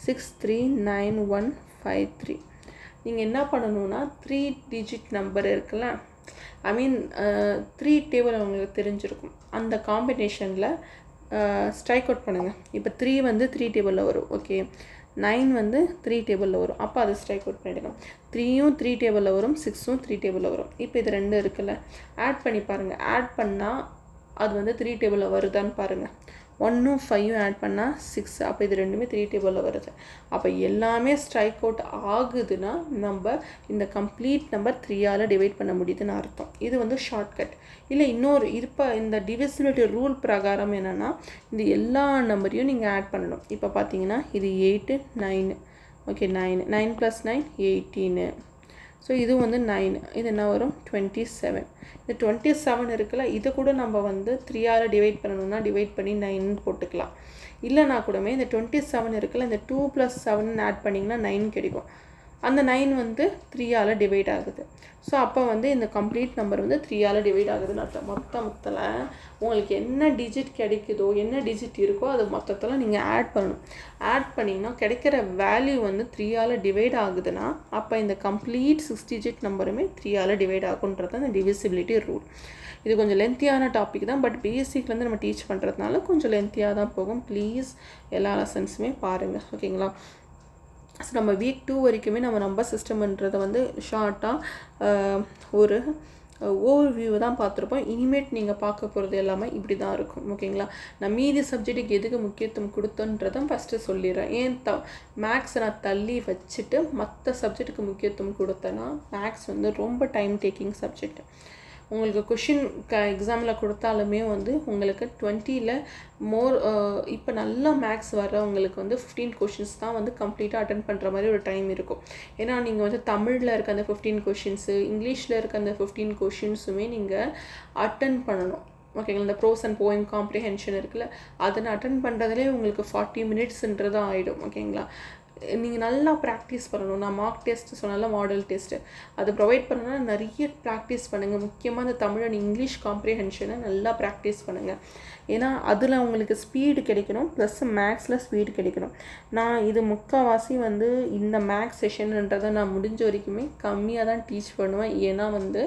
A: 63915 நீங்கள் என்ன பண்ணணும்னா 3 டிஜிட் நம்பர் இருக்குல்ல, ஐ மீன் 3 டேபிள் உங்களுக்கு தெரிஞ்சிருக்கும். அந்த காம்பினேஷனில் ஸ்ட்ரைக் அவுட் பண்ணுங்கள். இப்போ 3 வந்து 3 டேபிளில் வரும், ஓகே. 9 வந்து 3 டேபிளில் வரும். அப்போ அதை ஸ்ட்ரைக் அவுட் பண்ணிவிடுங்க. 3யும் 3 டேபிளில் வரும், 6ம் 3 டேபிளில் வரும். இப்போ இது 2 இருக்குல்ல, ஆட் பண்ணி பாருங்கள். ஆட் பண்ணால் அது வந்து 3 டேபிளில் வருதான்னு பாருங்கள். 1ம் 5ம் ஆட் பண்ணால் 6. அப்போ இது ரெண்டுமே 3 டேபிளில் வருது. அப்போ எல்லாமே ஸ்ட்ரைக் அவுட் ஆகுதுன்னா நம்ம இந்த கம்ப்ளீட் நம்பர் 3ஆல் டிவைட் பண்ண முடியுதுன்னு அர்த்தம். இது வந்து ஷார்ட்கட். இல்லை இன்னொரு இப்போ இந்த டிவிசிபிலிட்டி ரூல் பிரகாரம் என்னென்னா இந்த எல்லா நம்பரையும் நீங்கள் ஆட் பண்ணணும். இப்போ பார்த்தீங்கன்னா இது 8 9, ஓகே. 9 + 9 18. ஸோ இது வந்து 9. இது என்ன வரும்? 27. இந்த 27 இருக்குல்ல, இதை கூட நம்ம வந்து 3ஆல் டிவைட் பண்ணணும்னா டிவைட் பண்ணி 9 போட்டுக்கலாம். இல்லைனா கூடமே இந்த 27 இருக்குல்ல, இந்த 2 + 7 ஆட் பண்ணிங்கன்னா 9 கிடைக்கும். அந்த 9 வந்து 3ஆல் டிவைட் ஆகுது. ஸோ அப்போ வந்து இந்த கம்ப்ளீட் நம்பர் வந்து 3ஆல் டிவைட் ஆகுதுன்னு அர்த்தம். மொத்தத்தில் உங்களுக்கு என்ன டிஜிட் கிடைக்குதோ, என்ன டிஜிட் இருக்கோ அது மொத்தத்தில் நீங்கள் ஆட் பண்ணணும். ஆட் பண்ணிங்கன்னா கிடைக்கிற வேல்யூ வந்து 3ஆல் டிவைட் ஆகுதுன்னா அப்போ இந்த கம்ப்ளீட் 6 டிஜிட் நம்பருமே 3ஆல் டிவைட் ஆகுன்றது அந்த டிவிசிபிலிட்டி ரூல். இது கொஞ்சம் லென்த்தியான டாபிக் தான், பட் பேசிக்லேருந்து நம்ம டீச் பண்ணுறதுனால கொஞ்சம் லென்த்தியாக தான் போகும். ப்ளீஸ் எல்லா லெசன்ஸுமே பாருங்கள், ஓகேங்களா? ஸோ நம்ம வீக் 2 வரைக்குமே நம்ம நம்பர் சிஸ்டம்ன்றதை வந்து ஷார்ட்டாக ஒரு ஓவர்வியூ தான் பார்த்துருப்போம். இனிமேட் நீங்கள் பார்க்க போகிறது எல்லாமே இப்படி தான் இருக்கும். ஓகேங்களா? நான் மீதி சப்ஜெக்ட்டுக்கு எதுக்கு முக்கியத்துவம் கொடுத்தன்றதை ஃபஸ்ட்டு சொல்லிடுறேன். ஏன் மேக்ஸை நான் தள்ளி வச்சுட்டு மற்ற சப்ஜெக்ட்டுக்கு முக்கியத்துவம் கொடுத்தேன்னா மேக்ஸ் வந்து ரொம்ப டைம் டேக்கிங் சப்ஜெக்ட். உங்களுக்கு கொஷின் எக்ஸாமில் கொடுத்தாலுமே வந்து உங்களுக்கு 20ல் மோர் இப்போ நல்லா மேக்ஸ் வர்றவங்களுக்கு வந்து 15 கொஷின்ஸ் தான் வந்து கம்ப்ளீட்டாக அட்டன் பண்ணுற மாதிரி ஒரு டைம் இருக்கும். ஏன்னா நீங்கள் வந்து தமிழில் இருக்க அந்த 15 கொஷின்ஸு, இங்கிலீஷில் இருக்க அந்த 15 கொஷின்ஸுமே நீங்கள் அட்டன் பண்ணணும். ஓகேங்களா? இந்த ப்ரோஸ் அண்ட் போயம் காம்ப்ரிஹென்ஷன் இருக்குல்ல, அதை அட்டன் பண்ணுறதுலே உங்களுக்கு 40 மினிட்ஸ்ன்றது ஆகிடும். ஓகேங்களா? நீங்கள் நல்லா ப்ராக்டிஸ் பண்ணணும். நான் மார்க் டெஸ்ட்டு சொன்னால மாடல் டெஸ்ட்டு அது ப்ரொவைட் பண்ணணும்னா நிறைய ப்ராக்டிஸ் பண்ணுங்கள். முக்கியமாக இந்த தமிழ் அண்ட் இங்கிலீஷ் காம்ப்ரிஹென்ஷனை நல்லா ப்ராக்டிஸ் பண்ணுங்கள். ஏன்னா அதில் உங்களுக்கு ஸ்பீடு கிடைக்கணும், ப்ளஸ் மேக்ஸில் ஸ்பீடு கிடைக்கணும். நான் இது முக்கால்வாசி வந்து இந்த மேக்ஸ் செஷன்ன்றதை நான் முடிஞ்ச வரைக்குமே கம்மியாக தான் டீச் பண்ணுவேன். ஏன்னா வந்து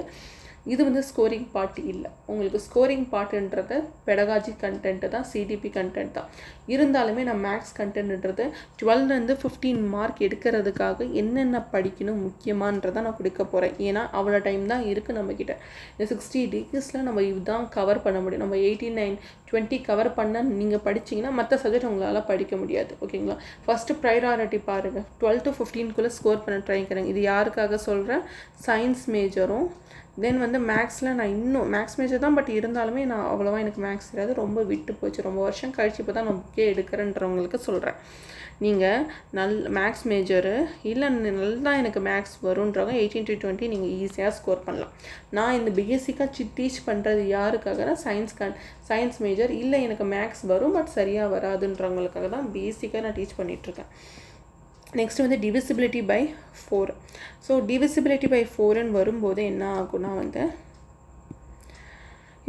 A: இது வந்து ஸ்கோரிங் பார்ட் இல்லை. உங்களுக்கு ஸ்கோரிங் பார்ட்டுன்றது பெடகாஜி கண்டென்ட்டு தான், சிடிபி கண்டென்ட் தான். இருந்தாலுமே நான் மேக்ஸ் கண்டென்ட்ன்றது 12லேருந்து 15 மார்க் எடுக்கிறதுக்காக என்னென்ன படிக்கணும் முக்கியமானதை நான் கொடுக்க போகிறேன். ஏன்னா அவ்வளோ டைம் தான் இருக்குது நம்மக்கிட்ட. இந்த 60 டேஸில் நம்ம இதுதான் கவர் பண்ண முடியும். நம்ம 18, 9, 20 கவர் பண்ண நீங்கள் படிச்சிங்கன்னா மற்ற சப்ஜெக்ட் உங்களால் படிக்க முடியாது. ஓகேங்களா? ஃபஸ்ட்டு ப்ரையாரிட்டி பாருங்கள். 12 to 15 ஸ்கோர் பண்ண ட்ரை பண்ணுங்க. இது யாருக்காக சொல்கிறேன்? சயின்ஸ் மேஜரும் தென் வந்து மேக்ஸில் நான் இன்னும் மேக்ஸ் மேஜர் தான், பட் இருந்தாலுமே நான் அவ்வளோவா எனக்கு மேக்ஸ் தெரியாது, ரொம்ப விட்டு போச்சு, ரொம்ப வருஷம் கழிச்சு இப்போ தான் நான் புக்கே எடுக்கிறேன்றவங்களுக்கு சொல்கிறேன். நீங்கள் மேக்ஸ் மேஜரு இல்லை நல்லா எனக்கு மேக்ஸ் வருன்றவங்க 18 to 20 நீங்கள் ஈஸியாக ஸ்கோர் பண்ணலாம். நான் இந்த பேசிக்காக டீச் பண்ணுறது யாருக்காகனா சயின்ஸ் மேஜர் இல்லை எனக்கு மேக்ஸ் வரும் பட் சரியாக வராதுன்றவங்களுக்காக தான் பேசிக்காக நான் டீச் பண்ணிகிட்ருக்கேன். நெக்ஸ்ட் வந்து divisibility by 4. So divisibility by 4ன்னு வரும்போது என்ன ஆகும்னா வந்து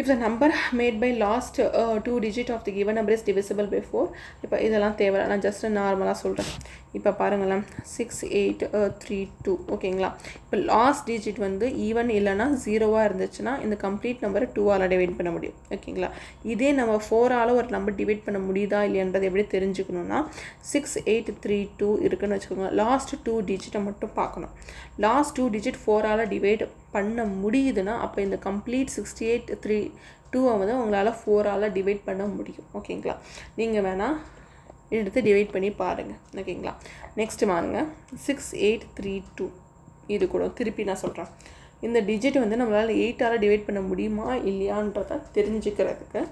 A: if the number made by last 2 digit of the given number is divisible by 4. இப்போ இதெல்லாம் தேவை, நான் ஜஸ்ட் நார்மலாக சொல்கிறேன். இப்போ பாருங்களேன் 6832. ஓகேங்களா? இப்போ லாஸ்ட் டிஜிட் வந்து ஈவன் இல்லைனா 0வாக இருந்துச்சுன்னா இந்த கம்ப்ளீட் நம்பரை 2ஆல் டிவைட் பண்ண முடியும். ஓகேங்களா? இதே நம்ம 4ஆல் ஒரு நம்பர் டிவைட் பண்ண முடியுதா இல்லைன்றது எப்படி தெரிஞ்சுக்கணுன்னா 6832 இருக்குன்னு வச்சுக்கோங்க. லாஸ்ட் 2 டிஜிட்டை மட்டும் பார்க்கணும். லாஸ்ட் 2 டிஜிட் 4ஆல் டிவைட் பண்ண முடியுதுன்னா அப்போ இந்த கம்ப்ளீட் 6832 வந்து உங்களால் 4ஆல் டிவைட் பண்ண முடியும். ஓகேங்களா? நீங்கள் வேணால் எடுத்து டிவைட் பண்ணி பாருங்கள். ஓகேங்களா? நெக்ஸ்ட்டு பாருங்க 6832. இது கூட திருப்பி நான் சொல்கிறேன். இந்த டிஜிட் வந்து நம்மளால் 8ஆல் டிவைட் பண்ண முடியுமா இல்லையான்றதை தெரிஞ்சுக்கிறதுக்கு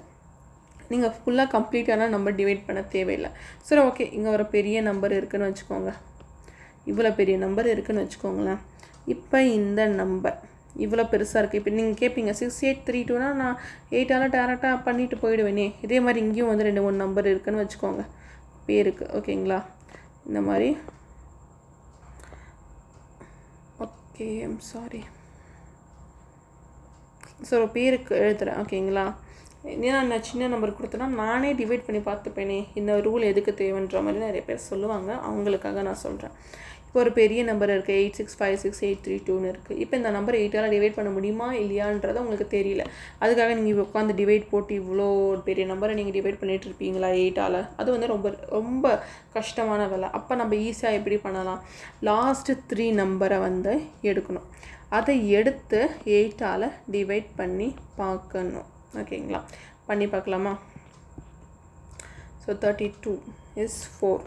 A: நீங்கள் ஃபுல்லாக கம்ப்ளீட்டான நம்பர் டிவைட் பண்ண தேவையில்லை. சரி, ஓகே, இங்கே ஒரு பெரிய நம்பர் இருக்குதுன்னு வச்சுக்கோங்க. இவ்வளோ பெரிய நம்பர் இருக்குதுன்னு வச்சுக்கோங்களேன். இப்போ இந்த நம்பர் இவ்வளோ பெருசாக இருக்குது. இப்போ நீங்கள் கேட்பீங்க 6832னா நான் 8ஆல் டேரெக்டாக பண்ணிவிட்டு போயிடுவேனே. இதே மாதிரி இங்கேயும் வந்து 2-3 நம்பர் இருக்குதுன்னு வச்சுக்கோங்க பேருக்கு. ஓகேங்களா? இந்த மாதிரி ஓகே சாரி ஸோ பேருக்கு எழுதுகிறேன். ஓகேங்களா? ஏன்னா நான் சின்ன நம்பர் கொடுத்தேன்னா நானே டிவைட் பண்ணி பார்த்துப்பேனே, இந்த ரூல் எதுக்கு தேவைன்ற மாதிரி நிறைய பேர் சொல்லுவாங்க. அவங்களுக்காக நான் சொல்கிறேன். இப்போ ஒரு பெரிய நம்பர் இருக்குது 8656,832ன்னு இருக்குது. இப்போ இந்த நம்பர் 8ஆல் டிவைட் பண்ண முடியுமா இல்லையான்றது உங்களுக்கு தெரியல. அதுக்காக நீங்கள் உட்காந்து டிவைட் போட்டு இவ்வளோ பெரிய நம்பரை நீங்கள் டிவைட் பண்ணிகிட்டு இருப்பீங்களா 8ஆல்? அது வந்து ரொம்ப ரொம்ப கஷ்டமான வேலை. அப்போ நம்ம ஈஸியாக எப்படி பண்ணலாம்? லாஸ்ட்டு 3 நம்பரை வந்து எடுக்கணும். அதை எடுத்து 8ஆல் டிவைட் பண்ணி பார்க்கணும். ஓகேங்களா? பண்ணி பார்க்கலாமா? So 32 is 4.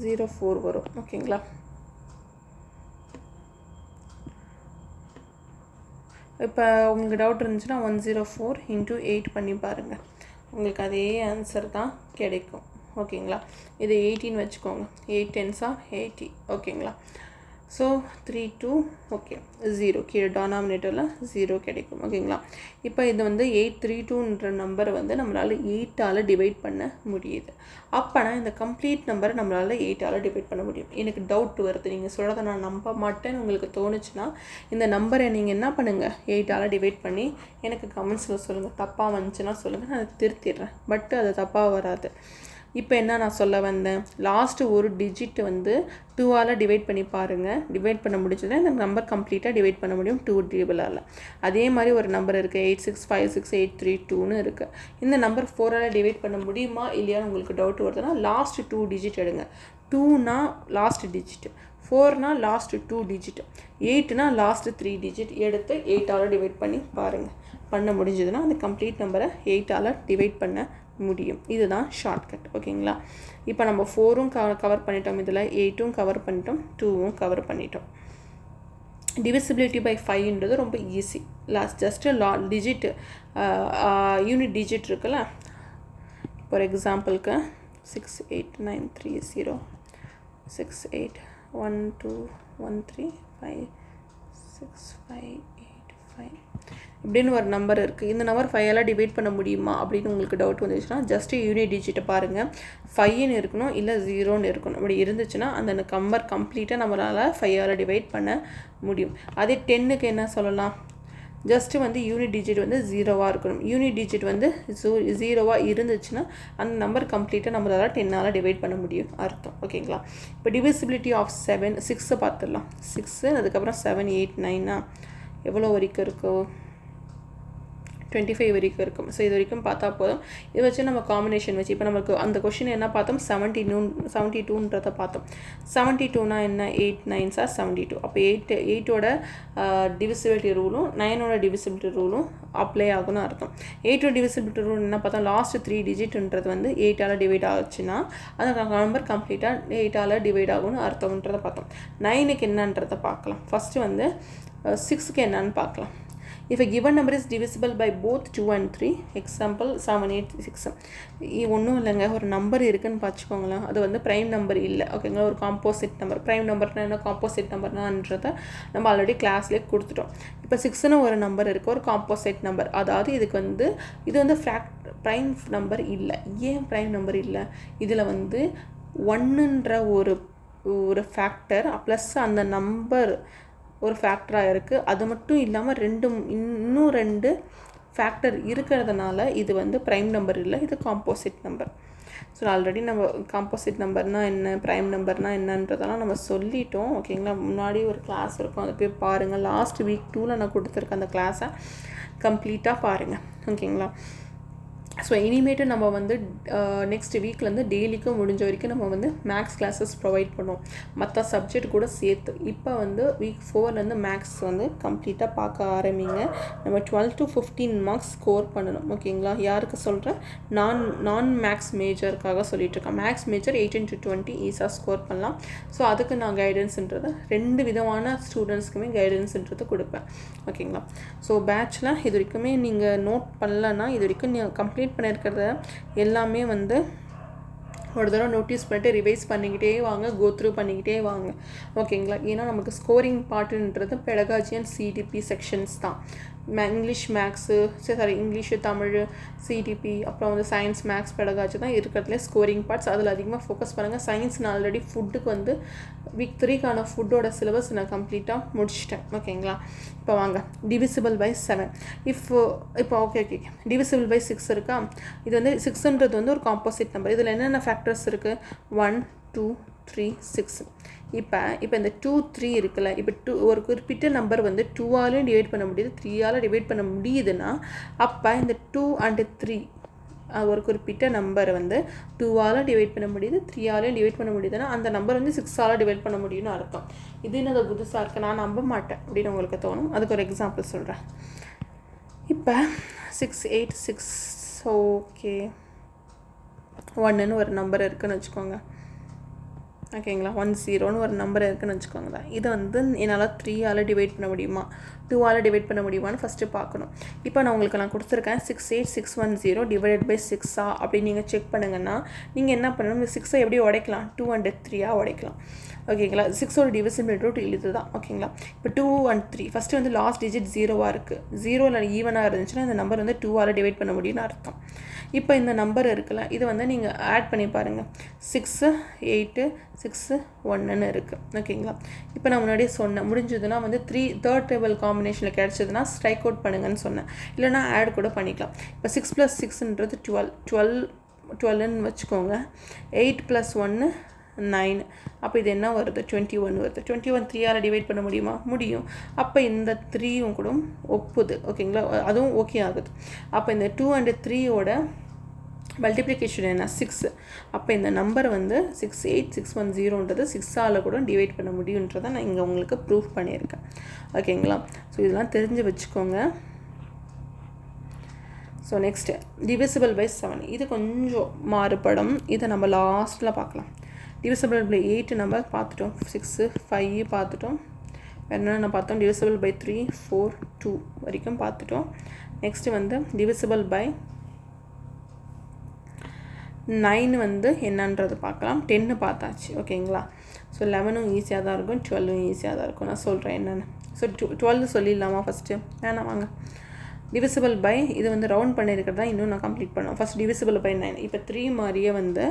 A: 04 வரும். ஓகேங்களா? இப்போ உங்களுக்கு டவுட் இருந்துச்சுன்னா 104 × 8 பண்ணி பாருங்கள். உங்களுக்கு அதே ஆன்சர் தான் கிடைக்கும். ஓகேங்களா? இது 18 வச்சுக்கோங்க. 8 10s are 80. ஓகேங்களா? ஸோ 32 ஓகே 0 கீழே டானாமினேட்டரில் 0 கிடைக்கும். ஓகேங்களா? இப்போ இது வந்து 832ன்ற நம்பரை வந்து நம்மளால் 8ஆல் டிவைட் பண்ண முடியுது. அப்போனா இந்த கம்ப்ளீட் நம்பரை நம்மளால் 8ஆல் டிவைட் பண்ண முடியும். எனக்கு டவுட் வருது, நீங்கள் சொல்கிறத நான் நம்ப மாட்டேன்னு உங்களுக்கு தோணுச்சுன்னா இந்த நம்பரை நீங்கள் என்ன பண்ணுங்கள் 8ஆல் டிவைட் பண்ணி எனக்கு கமெண்ட்ஸில் சொல்லுங்கள். தப்பாக வந்துச்சுன்னா சொல்லுங்கள், நான் அதை திருத்திடுறேன். பட் அது தப்பாக வராது. இப்போ என்ன நான் சொல்ல வந்தேன், லாஸ்ட்டு ஒரு டிஜிட் வந்து 2ஆல் டிவைட் பண்ணி பாருங்கள். டிவைட் பண்ண முடிஞ்சதுன்னா இந்த நம்பர் கம்ப்ளீட்டாக டிவைட் பண்ண முடியும் 2 டேபிளால். அதே மாதிரி ஒரு நம்பர் இருக்குது 865683 இருக்குது. இந்த நம்பர் 4ஆல் டிவைட் பண்ண முடியுமா இல்லையான்னு உங்களுக்கு டவுட் வருதுன்னா லாஸ்ட் 2 டிஜிட் எடுங்க. 2னா லாஸ்ட் டிஜிட், 4னா லாஸ்ட் 2 டிஜிட், 8னா லாஸ்ட் 3 டிஜிட் எடுத்து 8ஆல் டிவைட் பண்ணி பாருங்கள். பண்ண முடிஞ்சதுன்னா அந்த கம்ப்ளீட் நம்பரை 8ஆல் டிவைட் பண்ண முடியும். இதுதான் ஷார்ட்கட். ஓகேங்களா? இப்போ நம்ம 4ம் கவர் பண்ணிட்டோம், இதில் 8ம் கவர் பண்ணிட்டோம், 2ம் கவர் பண்ணிட்டோம். டிவிசிபிலிட்டி பை 5ன்றது ரொம்ப easy. Just digit unit digit இருக்குல்ல. ஃபார் எக்ஸாம்பிளுக்கு 68930 6812135658 இப்படின்னு ஒரு நம்பர் இருக்குது. இந்த நம்பர் 5ஆல் டிவைட் பண்ண முடியுமா அப்படின்னு உங்களுக்கு டவுட் வந்துச்சுன்னா ஜஸ்ட்டு யூனிட் டிஜிட்டை பாருங்கள். 5ன்னு இருக்கணும் இல்லை 0ன்னு இருக்கணும். அப்படி இருந்துச்சுன்னா அந்த நம்பர் கம்ப்ளீட்டாக நம்மளால் 5ஆல் டிவைட் பண்ண முடியும். அதே 10க்கு என்ன சொல்லலாம், ஜஸ்ட்டு வந்து யூனிட் டிஜிட் வந்து 0வாக இருக்கணும். யூனிட் டிஜிட் வந்து 0வாக இருந்துச்சுன்னா அந்த நம்பர் கம்ப்ளீட்டாக நம்மளால் 10ஆல் டிவைட் பண்ண முடியும் அர்த்தம். ஓகேங்களா? இப்போ டிவிசிபிலிட்டி ஆஃப் 6 பார்த்துடலாம். 6 அதுக்கப்புறம் 7 8 9 எவ்வளோ வரைக்கும் இருக்கும், 25 வரைக்கும் இருக்கும். ஸோ இது வரைக்கும் பார்த்தா போதும். இதை வச்சு நம்ம காம்பினேஷன் வச்சு இப்போ நமக்கு அந்த கொஷின் என்ன பார்த்தோம், 72ன்றதை பார்த்தோம். 72னா என்ன, 8 9s are 72. அப்போ 8ஓட டிவிசிபிலிட்டி ரூலும் 9ஓட டிவிசிபிலிட்டி ரூலும் அப்ளை ஆகும்னு அர்த்தம். 8ஓட டிவிசிபிலிட்டி ரூல் என்ன பார்த்தோம், லாஸ்ட் 3 டிஜிட்ன்றது வந்து 8ஆல் டிவைட் ஆச்சுன்னா அந்த நம்பர் கம்ப்ளீட்டாக 8ஆல் டிவைட் ஆகும்னு அர்த்தம்ன்றதை பார்த்தோம். 9க்கு என்னன்றதை பார்க்கலாம். ஃபஸ்ட்டு வந்து 6க்கு என்னன்னு பார்க்கலாம். If a given number is divisible by both 2 and 3, example 7 8 6, ஒன்றும் இல்லைங்க, ஒரு நம்பர் இருக்குதுன்னு பார்த்துக்கோங்களேன். அது வந்து ப்ரைம் நம்பர் இல்லை. ஓகேங்களா? ஒரு காம்போசிட் நம்பர். ப்ரைம் நம்பர்னா என்ன, காம்போசிட் நம்பர்னான்றதை நம்ம ஆல்ரெடி கிளாஸ்லேயே கொடுத்துட்டோம். இப்போ 6ன்னு ஒரு நம்பர் இருக்குது, ஒரு காம்போசிட் நம்பர். அதாவது இது வந்து ப்ரைம் நம்பர் இல்லை. ஏன் ப்ரைம் நம்பர் இல்லை, இதில் வந்து 1ன்ற ஒரு ஃபேக்டர் ப்ளஸ் அந்த நம்பர் ஒரு ஃபேக்டராக இருக்குது. அது மட்டும் இல்லாமல் இன்னும் 2 ஃபேக்டர் இருக்கிறதுனால இது வந்து ப்ரைம் நம்பர் இல்லை, இது காம்போசிட் நம்பர். ஸோ ஆல்ரெடி நம்ம காம்போசிட் நம்பர்னால் என்ன, ப்ரைம் நம்பர்னால் என்னன்றதெல்லாம் நம்ம சொல்லிட்டோம். ஓகேங்களா? முன்னாடி ஒரு கிளாஸ் இருக்கும், அதை போய் பாருங்கள். லாஸ்ட் வீக் 2ல் நான் கொடுத்துருக்கேன், அந்த கிளாஸை கம்ப்ளீட்டாக பாருங்கள். ஓகேங்களா? ஸோ இனிமேட்டு நம்ம வந்து நெக்ஸ்ட் வீக்லேருந்து டெய்லிக்கு முடிஞ்ச வரைக்கும் நம்ம வந்து மேக்ஸ் கிளாஸஸ் ப்ரொவைட் பண்ணுவோம், மற்ற சப்ஜெக்ட் கூட சேர்த்து. இப்போ வந்து வீக் 4லேருந்து மேக்ஸ் வந்து கம்ப்ளீட்டாக பார்க்க ஆரம்பிங்க. நம்ம 12 to 15 மார்க்ஸ் ஸ்கோர் பண்ணணும். ஓகேங்களா? யாருக்கு சொல்கிறேன், நான் மேக்ஸ் மேஜருக்காக சொல்லிகிட்ருக்கேன். மேக்ஸ் மேஜர் 18 to 20 ஈஸியாக ஸ்கோர் பண்ணலாம். ஸோ அதுக்கு நான் கைடன்ஸுன்றது 2 விதமான ஸ்டூடெண்ட்ஸ்க்குமே கைடன்ஸுன்றது கொடுப்பேன். ஓகேங்களா? ஸோ பேட்சில் இது வரைக்குமே நீங்கள் நோட் பண்ணலன்னா இது வரைக்கும் நீங்கள் கம்ப்ளீட் பண்ணியிருக்கிறத எல்லாமே வந்து ஒரு தடவை நோட்டீஸ் பண்ணிட்டு ரிவைஸ் பண்ணிக்கிட்டே வாங்க, கோத்ரூ பண்ணிக்கிட்டே வாங்க. ஓகேங்களா? ஏன்னா நமக்கு ஸ்கோரிங் பார்ட்டுன்றது பெடகாஜி அண்ட் சிடிபி செக்ஷன்ஸ் தான். English maths English Tamil CDP அப்புறம் வந்து சயின்ஸ் மேக்ஸ் பெடகாஜி தான் இருக்கிறதுலே ஸ்கோரிங் பார்ட்ஸ். அதில் அதிகமாக ஃபோக்கஸ் பண்ணுங்கள். சயின்ஸ் நான் ஆல்ரெடி ஃபுட்டுக்கு வந்து வீக் 3க்கான ஃபுட்டோட சிலபஸ் நான் கம்ப்ளீட்டாக முடிச்சிட்டேன். ஓகேங்களா? இப்போ வாங்க, டிவிசிபிள் பை 7. இப்போ ஓகே டிவிசிபிள் பை 6 இருக்கா. இது வந்து 6ன்றது வந்து ஒரு காம்போசிட் நம்பர். இதில் என்னென்ன ஃபேக்டர்ஸ் இருக்குது, 1 2 3 6. இப்போ இந்த 2 3 இருக்குல்ல, இப்போ ஒரு குறிப்பிட்ட நம்பர் வந்து 2ஆலையும் டிவைட் பண்ண முடியுது, 3ஆல் டிவைட் பண்ண முடியுதுன்னா அப்போ இந்த 2 and 3 ஒரு குறிப்பிட்ட நம்பர் வந்து 2ஆல் டிவைட் பண்ண முடியுது, 3ஆலையும் டிவைட் பண்ண முடியுதுன்னா அந்த நம்பர் வந்து 6ஆல் டிவைட் பண்ண முடியும்னு அர்த்தம். இது என்னது புதுசாக இருக்குது, நான் நம்ப மாட்டேன் அப்படின்னு உங்களுக்கு தோணும். அதுக்கு ஒரு எக்ஸாம்பிள் சொல்கிறேன். இப்போ 6 8 6 ஓகே 1ன்னு ஒரு நம்பர் இருக்குதுன்னு வச்சுக்கோங்க. ஓகேங்களா? 10ன்னு ஒரு நம்பர் இருக்குதுன்னு வச்சுக்கோங்க. இதை வந்து என்னால் 3ஆல் டிவைட் பண்ண முடியுமா, 2ஆல் டிவைட் பண்ண முடியுமான்னு ஃபஸ்ட்டு பார்க்கணும். இப்போ நான் கொடுத்துருக்கேன் 68610 டிவைடட் பை 6 அப்படின்னு நீங்கள் செக் பண்ணுங்கன்னா நீங்கள் என்ன பண்ணணும், இந்த 6ஐ எப்படி உடைக்கலாம், 2 and 3 உடைக்கலாம். ஓகேங்களா? 6ஓட டிவிசிபிலிட்டி ரூட் இது தான். ஓகேங்களா? இப்போ 2 and 3 ஃபஸ்ட்டு வந்து லாஸ்ட் டிஜிட் 0வாக இருக்குது. 0ல் ஈவனாக இருந்துச்சுன்னா இந்த நம்பர் வந்து 2ஆல் டிவைட் பண்ண முடியும்னு அர்த்தம். இப்போ இந்த நம்பர் இருக்குல்ல, இதை வந்து நீங்கள் ஆட் பண்ணி பாருங்கள். 6 8 6 1ன்னு இருக்குது. ஓகேங்களா? இப்போ நான் முன்னாடியே சொன்னேன், முடிஞ்சதுன்னா வந்து தேர்ட் டேபிள் காம்பினேஷனில் கிடச்சதுன்னா ஸ்ட்ரைக் அவுட் பண்ணுங்கன்னு சொன்னேன். இல்லைனா ஆட் கூட பண்ணிக்கலாம். இப்போ 6 + 6ன்றது 12 12ன்னு வச்சுக்கோங்க. 8 + 1 9. அப்போ இது என்ன வருது? 21 வருது. 21 3ஆல் டிவைட் பண்ண முடியுமா? முடியும். அப்போ இந்த 3யும் கூட ஒப்புது. ஓகேங்களா? அதுவும் ஓகே ஆகுது. அப்போ இந்த 2 and 3யோட மல்டிப்ளிகேஷன் என்ன? 6. அப்போ இந்த நம்பர் வந்து 68610ன்றது 6ஆல் கூட டிவைட் பண்ண முடியுன்றதை நான் இங்கே உங்களுக்கு ப்ரூஃப் பண்ணியிருக்கேன். ஓகேங்களா? ஸோ இதெல்லாம் தெரிஞ்சு வச்சுக்கோங்க. So next divisible by 7. இது கொஞ்சம் மாறுபடும். இதை நம்ம லாஸ்ட்டில் பார்க்கலாம். டிவிசிபிள் பை 8 நம்ம பார்த்துட்டோம். 6 5 பார்த்துட்டோம். என்னென்ன பார்த்தோம்? டிவிசிபிள் பை 3 4 2 வரைக்கும் பார்த்துட்டோம். நெக்ஸ்ட்டு வந்து டிவிசிபிள் பை 9 வந்து என்னன்றது பார்க்கலாம். 10 பார்த்தாச்சு. ஓகேங்களா? ஸோ 11ம் ஈஸியாக தான் இருக்கும், 12ம் ஈஸியாக தான் இருக்கும். நான் சொல்கிறேன் என்னென்னு. ஸோ 12 சொல்லிடலாமா ஃபஸ்ட்டு? வேணாம் வாங்க. டிவிசிபிள் பை இது வந்து ரவுண்ட் பண்ணியிருக்கிறதா இன்னும் நான் கம்ப்ளீட் பண்ணுவேன். First divisible by 9. இப்போ 3 மாதிரியே வந்து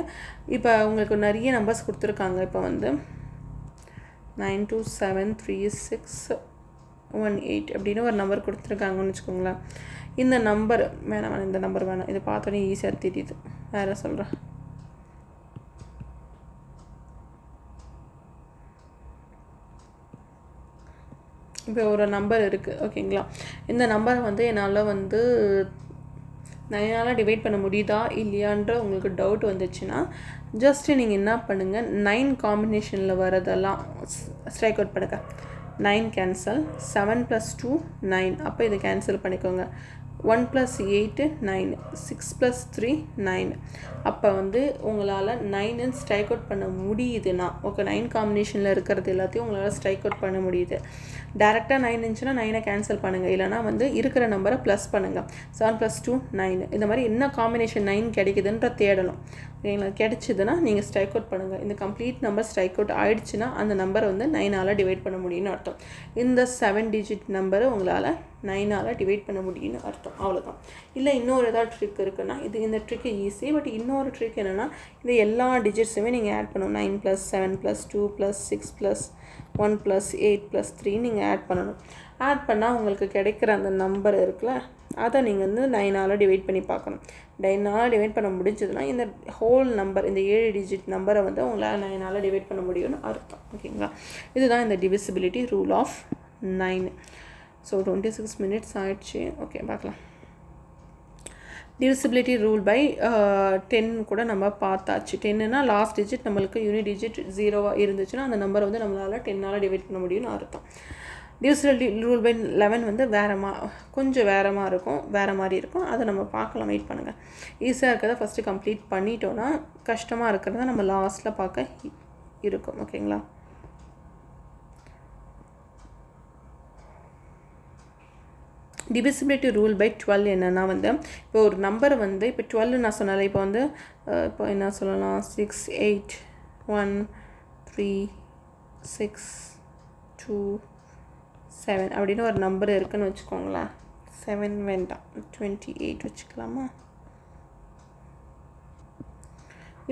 A: இப்போ உங்களுக்கு நிறைய நம்பர்ஸ் கொடுத்துருக்காங்க. இப்போ வந்து 9 2 7 3 6 1 8 அப்படின்னு ஒரு நம்பர் கொடுத்துருக்காங்கன்னு வச்சுக்கோங்களேன். இந்த நம்பர் வேணாம், இந்த நம்பர் வேணாம். இதை பார்த்தோன்னே ஈஸியாக தெரியுது. வேறு சொல்கிறேன். இப்போ ஒரு நம்பர் இருக்குது. ஓகேங்களா? இந்த நம்பரை வந்து என்னால் வந்து 9ஆல் டிவைட் பண்ண முடியுதா இல்லையான்ற உங்களுக்கு டவுட் வந்துச்சுன்னா ஜஸ்ட்டு நீங்கள் என்ன பண்ணுங்கள், 9 காம்பினேஷனில் வரதெல்லாம் ஸ்ட்ரைக் அவுட் பண்ணுங்க. 9 கேன்சல், 7 + 2 9. அப்போ இதை கேன்சல் பண்ணிக்கோங்க. 1 + 8 9, 6 + 3 9. அப்போ வந்து உங்களால் 9ன்னு ஸ்ட்ரைக் அவுட் பண்ண முடியுதுன்னா, ஓகே, 9 காம்பினேஷனில் இருக்கிறது எல்லாத்தையும் உங்களால் ஸ்ட்ரைக் அவுட் பண்ண முடியுது. டேரெக்டாக 9 இருந்துச்சுன்னா 9ஐ கேன்சல் பண்ணுங்கள். இல்லைனா வந்து இருக்கிற நம்பரை ப்ளஸ் பண்ணுங்கள். 7 + 2 9. இந்த மாதிரி என்ன காம்பினேஷன் 9 கிடைக்குதுன்ற தேடணும். ஓகேங்களா? கிடைச்சிதுன்னா நீங்கள் ஸ்ட்ரைக் அவுட் பண்ணுங்கள். இந்த கம்ப்ளீட் நம்பர் ஸ்ட்ரைக் அவுட் ஆகிடுச்சுன்னா அந்த நம்பரை வந்து 9ஆல் டிவைட் பண்ண முடியும்னு அர்த்தம். இந்த 7 டிஜிட் நம்பரை உங்களால் 9ஆல் டிவைட் பண்ண முடியும்னு அர்த்தம். அவ்வளோதான். இல்லை இன்னொரு ஏதாவது ட்ரிக் இருக்குன்னா இந்த ட்ரிக்கு ஈஸி. பட் இன்னொரு ட்ரிக் என்னென்னா, இந்த எல்லா டிஜிட்ஸுமே நீங்கள் ஆட் பண்ணணும். 9 + 7 + 2 + 6 + 1 + 8 + 3 நீங்கள் ஆட் பண்ணணும். ஆட் பண்ணால் உங்களுக்கு கிடைக்கிற அந்த நம்பர் இருக்குல்ல, அதை நீங்கள் வந்து 9ஆல் டிவைட் பண்ணி பார்க்கணும். 9ஆல் டிவைட் பண்ண முடிஞ்சதுன்னா இந்த ஹோல் நம்பர், இந்த 7 டிஜிட் நம்பரை வந்து உங்களால் 9ஆல் டிவைட் பண்ண முடியும்னு அர்த்தம். ஓகேங்களா? இதுதான் இந்த divisibility rule of 9. So 26 minutes ஆயிடுச்சு. ஓகே, பார்க்கலாம். டிவிசிபிலிட்டி ரூல் பை 10 கூட நம்ம பார்த்தாச்சு. 10னா லாஸ்ட் டிஜிட் நம்மளுக்கு யூனிட் டிஜிட் 0வாக இருந்துச்சுன்னா அந்த நம்பரை வந்து நம்மளால் 10ஆல் டிவைட் பண்ண முடியும்னு அர்த்தம். டிவிசிபிலிட்டி ரூல் பை 11 வந்து கொஞ்சம் வேறு மாதிரி இருக்கும். அதை நம்ம பார்க்கலாம். வெயிட் பண்ணுங்கள். ஈஸியாக இருக்கிறத ஃபஸ்ட்டு கம்ப்ளீட் பண்ணிட்டோன்னா கஷ்டமாக இருக்கிறத நம்ம லாஸ்ட்டில் பார்க்க இருக்கும். ஓகேங்களா? டிவிசிபிலிட்டி ரூல் பை 12 என்னென்னா வந்து, இப்போ ஒரு நம்பர் வந்து இப்போ 12 நான் சொன்னால, இப்போ வந்து இப்போ என்ன சொல்லலாம், 6 8 1 3 6 2 7 அப்படின்னு ஒரு நம்பர் இருக்குதுன்னு வச்சுக்கோங்களேன். 7 வேண்டாம், 28 வச்சுக்கலாமா?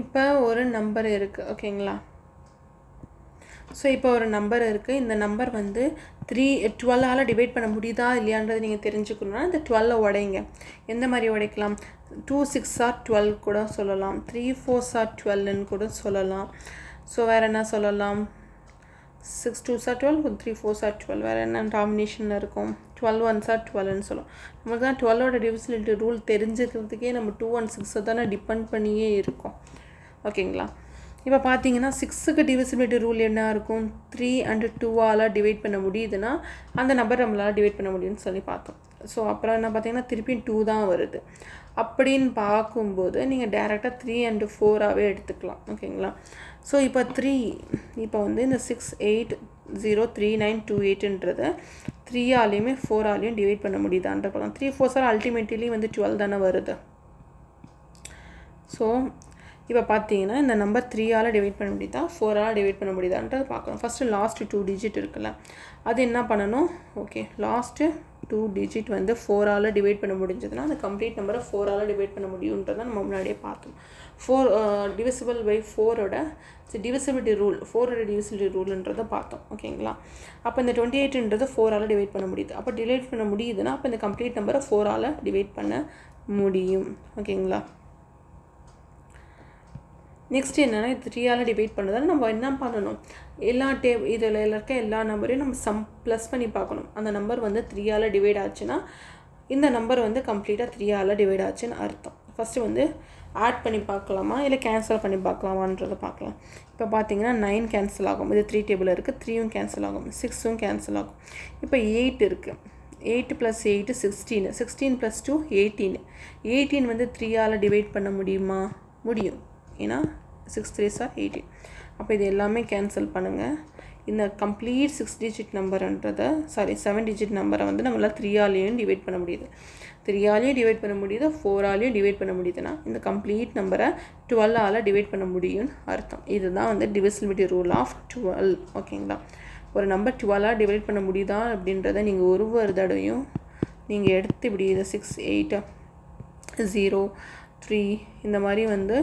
A: இப்போ ஒரு நம்பர் இருக்குது. ஓகேங்களா? ஸோ இப்போ ஒரு நம்பர் இருக்குது. இந்த நம்பர் வந்து 12ஆல் டிவைட் பண்ண முடியுதா இல்லையான்றது நீங்கள் தெரிஞ்சுக்கணுன்னா இந்த 12 உடைங்க. எந்த மாதிரி உடைக்கலாம்? 2 6 are 12 கூட சொல்லலாம். 3 4 are 12ன்னு கூட சொல்லலாம். ஸோ வேறு என்ன சொல்லலாம்? 6 2s are 12, 3 4s are 12. வேறு என்ன காம்பினேஷனில் இருக்கும்? 12 1s are 12ன்னு சொல்லுவோம். நமக்கு தான் 12ஓட டிவிசிபிலிட்டி ரூல் தெரிஞ்சுக்கிறதுக்கே நம்ம 2 and 6 தானே டிபெண்ட் பண்ணியே இருக்கோம். ஓகேங்களா? இப்போ பார்த்தீங்கன்னா 6க்கு டிவிசிபிலிட்டி ரூல் என்ன இருக்கும்? 3 and 2ஆல் டிவைட் பண்ண முடியுதுன்னா அந்த நம்பர் நம்மளால் டிவைட் பண்ண முடியும்னு சொல்லி பார்த்தோம். ஸோ அப்புறம் என்ன பார்த்தீங்கன்னா திருப்பியும் 2 தான் வருது. அப்படின்னு பார்க்கும்போது நீங்கள் டேரெக்டாக 3 and 4ஆகவே எடுத்துக்கலாம். ஓகேங்களா? ஸோ இப்போ இப்போ வந்து இந்த 6 8 0 3 9 2 8ன்றது 3ஆலேயுமே 4ஆலேயும் டிவைட் பண்ண முடியுதான்ற பார்க்கலாம். 3 4s are அல்டிமேட்லி வந்து 12 தானே வருது. ஸோ இப்போ பார்த்தீங்கன்னா இந்த நம்பர் 3ஆல் டிவைட் பண்ண முடியுதா 4ஆல் டிவைட் பண்ண முடியுதான்றது பார்க்கணும். ஃபஸ்ட்டு லாஸ்ட்டு 2 டிஜிட் இருக்குல்ல, அது என்ன பண்ணணும்? ஓகே, லாஸ்ட்டு 2 டிஜிட் வந்து 4ஆல் டிவைட் பண்ண முடிஞ்சதுன்னா அந்த கம்ப்ளீட் நம்பரை 4ஆல் டிவைட் பண்ண முடியுன்றதை நம்ம முன்னாடியே பார்த்தோம். 4 டிவிசிபிள் பை 4ஓட டிவிசிபிலிட்டி ரூல், 4ஓட டிவிசிபிலிட்டி ரூல்ன்றதை பார்த்தோம். ஓகேங்களா? அப்போ இந்த 28ன்றது 4ஆல் டிவைட் பண்ண முடியுது. அப்போ டிவைட் பண்ண முடியுதுன்னா அப்போ இந்த கம்ப்ளீட் நம்பரை 4ஆல் டிவைட் பண்ண முடியும். ஓகேங்களா? நெக்ஸ்ட் என்னென்னா இது 3ஆல் டிவைட் பண்ணுறதால நம்ம என்ன பண்ணணும், இதில் இருக்க எல்லா நம்பரையும் நம்ம ப்ளஸ் பண்ணி பார்க்கணும். அந்த நம்பர் வந்து 3ஆல் டிவைட் ஆச்சுன்னா இந்த நம்பர் வந்து கம்ப்ளீட்டாக 3ஆல் டிவைட் ஆச்சுன்னு அர்த்தம். ஃபஸ்ட்டு வந்து ஆட் பண்ணி பார்க்கலாமா இல்லை கேன்சல் பண்ணி பார்க்கலாமான்றதை பார்க்கலாம். இப்போ பார்த்தீங்கன்னா 9 கேன்சல் ஆகும், இது 3 டேபிள் இருக்குது, 3யும் கேன்சல் ஆகும், 6ம் கேன்சல் ஆகும். இப்போ 8 இருக்குது, 8 + 8 16, 16 + 2 18. 18 வந்து 3ஆல் டிவைட் பண்ண முடியுமா? முடியும், ஏன்னா 6 3s are 18. அப்போ இது எல்லாமே கேன்சல் பண்ணுங்கள். இந்த கம்ப்ளீட் 6 டிஜிட் நம்பர்ன்றதை 7 டிஜிட் நம்பரை வந்து நம்மளால் 3ஆலையும் டிவைட் பண்ண முடியுது, 3ஆலையும் டிவைட் பண்ண முடியுது, 4ஆலையும் டிவைட் பண்ண முடியுதுன்னா இந்த கம்ப்ளீட் நம்பரை 12ஆல் டிவைட் பண்ண முடியும்னு அர்த்தம். இதுதான் வந்து டிவிசிபிலிட்டி ரூல் ஆஃப் 12. ஓகேங்களா? ஒரு நம்பர் 12ஆல் டிவைட் பண்ண முடியுதா அப்படின்றத நீங்கள் ஒரு தடவையும் நீங்கள் எடுத்து இப்படி இதை 6 8 0 3 இந்த மாதிரி வந்து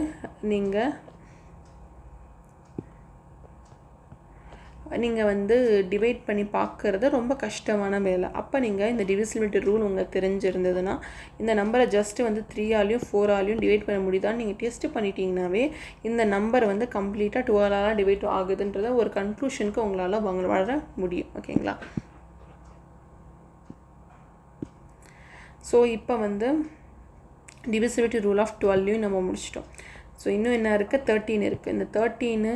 A: நீங்கள் வந்து டிவைட் பண்ணி பார்க்குறது ரொம்ப கஷ்டமான வேலை. அப்போ நீங்கள் இந்த டிவிசிபிலிட்டி ரூல் உங்களுக்கு தெரிஞ்சிருந்ததுன்னா இந்த நம்பரை ஜஸ்ட்டு வந்து 3ஆலையும் 4ஆலையும் டிவைட் பண்ண முடியுதான்னு நீங்கள் டெஸ்ட் பண்ணிட்டீங்கன்னாவே இந்த நம்பர் வந்து கம்ப்ளீட்டாக 12ஆல் டிவைட் ஆகுதுன்றத ஒரு கன்க்ளூஷனுக்கு உங்களால் வர முடியும். ஓகேங்களா? ஸோ இப்போ வந்து டிவிசிபிலிட்டி ரூல் ஆஃப் 12யும் நம்ம முடிச்சிட்டோம். ஸோ இன்னும் என்ன இருக்குது, 13 இருக்குது. இந்த 13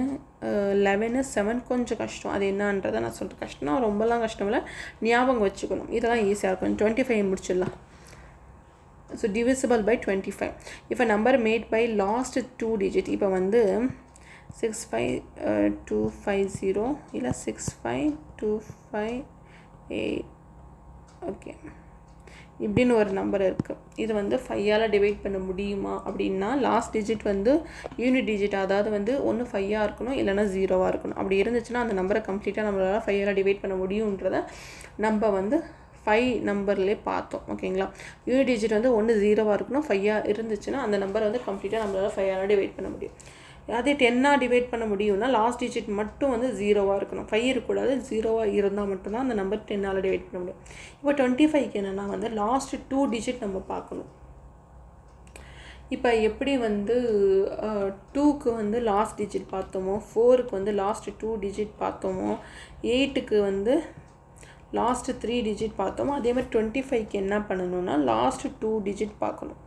A: 11 7 கொஞ்சம் கஷ்டம். அது என்னன்றதை நான் சொல்கிறேன். கஷ்டம்னா ரொம்பலாம் கஷ்டம் இல்லை, ஞாபகம் வச்சுக்கணும். இதெல்லாம் ஈஸியாக இருக்கும். 25 முடிச்சிடலாம். So divisible by 25. இப்போ number made by last 2 digit. இப்போ வந்து 65250 இல்லை 65258. ஓகே, இப்படின்னு ஒரு நம்பர் இருக்குது. இது வந்து 5ஆல் டிவைட் பண்ண முடியுமா அப்படின்னா லாஸ்ட் டிஜிட் வந்து யூனிட் டிஜிட், அதாவது வந்து ஒன்று 5ஆக இருக்கணும் இல்லைனா 0ஆக இருக்கணும். அப்படி இருந்துச்சுன்னா அந்த நம்பரை கம்ப்ளீட்டாக நம்மளால் 5ஆல் டிவைட் பண்ண முடியுன்றதை நம்ம வந்து 5 நம்பர்லேயே பார்த்தோம். ஓகேங்களா? யூனிட் டிஜிட் வந்து ஒன்று 0ஆக இருக்கணும், 5ஆக இருந்துச்சுன்னா அந்த நம்பரை வந்து கம்ப்ளீட்டாக நம்மளால் 5ஆல் டிவைட் பண்ண முடியும். அதே 10ஆக டிவைட் பண்ண முடியும்னா லாஸ்ட் டிஜிட் மட்டும் வந்து 0ஆக இருக்கணும், 5 இருக்கக்கூடாது, 0ஆக இருந்தால் மட்டும்தான் அந்த நம்பர் 10ஆல் டிவைட் பண்ண முடியும். இப்போ 25க்கு என்னென்னா வந்து லாஸ்ட் 2 டிஜிட் நம்ம பார்க்கணும். இப்போ எப்படி வந்து 2க்கு வந்து லாஸ்ட் டிஜிட் பார்த்தோமோ, 4க்கு வந்து லாஸ்ட் 2 டிஜிட் பார்த்தோமோ, 8க்கு வந்து லாஸ்ட் 3 டிஜிட் பார்த்தோமோ, அதே மாதிரி 25க்கு என்ன பண்ணணும்னா லாஸ்ட் 2 டிஜிட் பார்க்கணும்.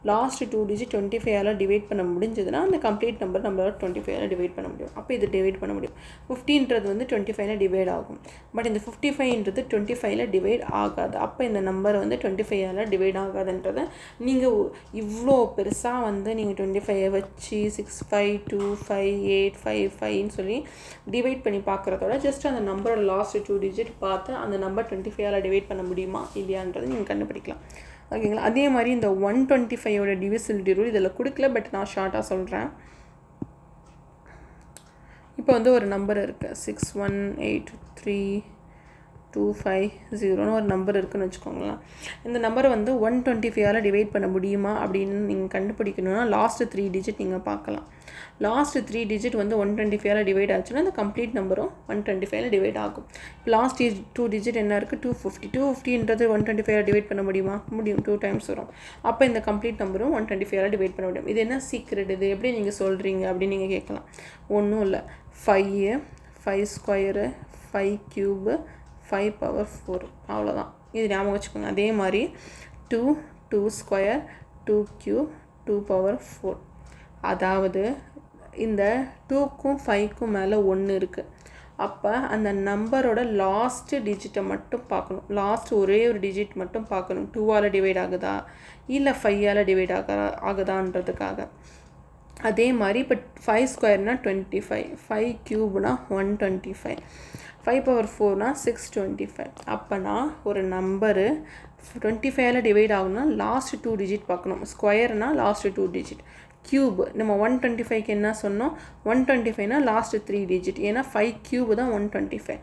A: லாஸ்ட் 2 டிஜிட் 25ஆல் டிவைட் பண்ண முடிஞ்சதுன்னா அந்த கம்ப்ளீட் நம்பர் நம்மளால் 25ஆல் டிவைட் பண்ண முடியும். அப்போ இது டிவைட் பண்ண முடியும். 50ன்றது வந்து 25ல் டிவைட் ஆகும். பட் இந்த 55ன்றது 25ல் டிவைட் ஆகாது. அப்போ இந்த நம்பர் வந்து 25ஆல் டிவைட் ஆகாதுன்றதை நீங்கள் இவ்வளோ பெருசாக வந்து நீங்கள் 25 வச்சு 6 5 2 5 8 5 5ன்னு சொல்லி டிவைட் பண்ணி பார்க்குறதோட ஜஸ்ட் அந்த நம்பரோட லாஸ்ட் 2 டிஜிட் பார்த்து அந்த நம்பர் 25ஆல் டிவைட் பண்ண முடியுமா இல்லையான்றதை நீங்கள் கண்டுபிடிக்கலாம். ஓகேங்களா? அதே மாதிரி இந்த 125ஓட டிவிசிபிலிட்டி ரூல் இதில் கொடுக்கல, பட் நான் ஷார்ட்டாக சொல்கிறேன். இப்போ வந்து ஒரு நம்பர் இருக்குது 618325 ஒரு நம்பர் இருக்குதுன்னு வச்சுக்கோங்களேன். இந்த நம்பரை வந்து 125ஆல் டிவைட் பண்ண முடியுமா அப்படின்னு நீங்கள் கண்டுபிடிக்கணும்னா லாஸ்ட் 3 டிஜிட் நீங்கள் பார்க்கலாம். லாஸ்ட் 3 டிஜிட் வந்து 125ஆல் டிவைட் ஆச்சுன்னா அந்த கம்ப்ளீட் நம்பரும் 125ஆல் டிவைட் ஆகும். லாஸ்ட் 2 டிஜிட் என்ன இருக்குது, 250. 250ன்றது 125ஆல் டிவைட் பண்ண முடியுமா? முடியும், 2 டைம்ஸ் வரும். அப்போ இந்த கம்ப்ளீட் நம்பரும் 125ஆல் டிவைட் பண்ண முடியும். இது என்ன சீக்ரெட், இது எப்படி நீங்கள் சொல்கிறீங்க அப்படின்னு நீங்கள் கேட்கலாம். ஒன்றும் இல்லை, 5 5 ஸ்கொயரு 5 க்யூபு 5 பவர் 4, அவ்வளோதான். இது ஞாபகம் வச்சுக்கோங்க. அதே மாதிரி 2 2 ஸ்கொயர் 2 க்யூப் 2 பவர் 4. அதாவது இந்த 2க்கும் 5க்கும் மேலே 1 இருக்குது. அப்போ அந்த நம்பரோட லாஸ்ட் டிஜிட்டை மட்டும் பார்க்கணும். லாஸ்ட் ஒரே ஒரு டிஜிட் மட்டும் பார்க்கணும். 2ஆல் டிவைட் ஆகுதா இல்லை 5ஆல் டிவைட் ஆகுதான்றதுக்காக. அதே மாதிரி இப்போ 5 ஸ்கொயர்னா 25, 5 க்யூப்னா 125, 5 பவர் 4னா 625. அப்போனா ஒரு நம்பரு 25ஆல் டிவைட் ஆகுனா லாஸ்ட் 2 டிஜிட் பார்க்கணும். ஸ்கொயர்னால் லாஸ்ட் 2 டிஜிட். க்யூப் நம்ம 125க்கு என்ன சொன்னோம், 125னா லாஸ்ட் 3 டிஜிட். ஏன்னா 5 க்யூப் தான் 125.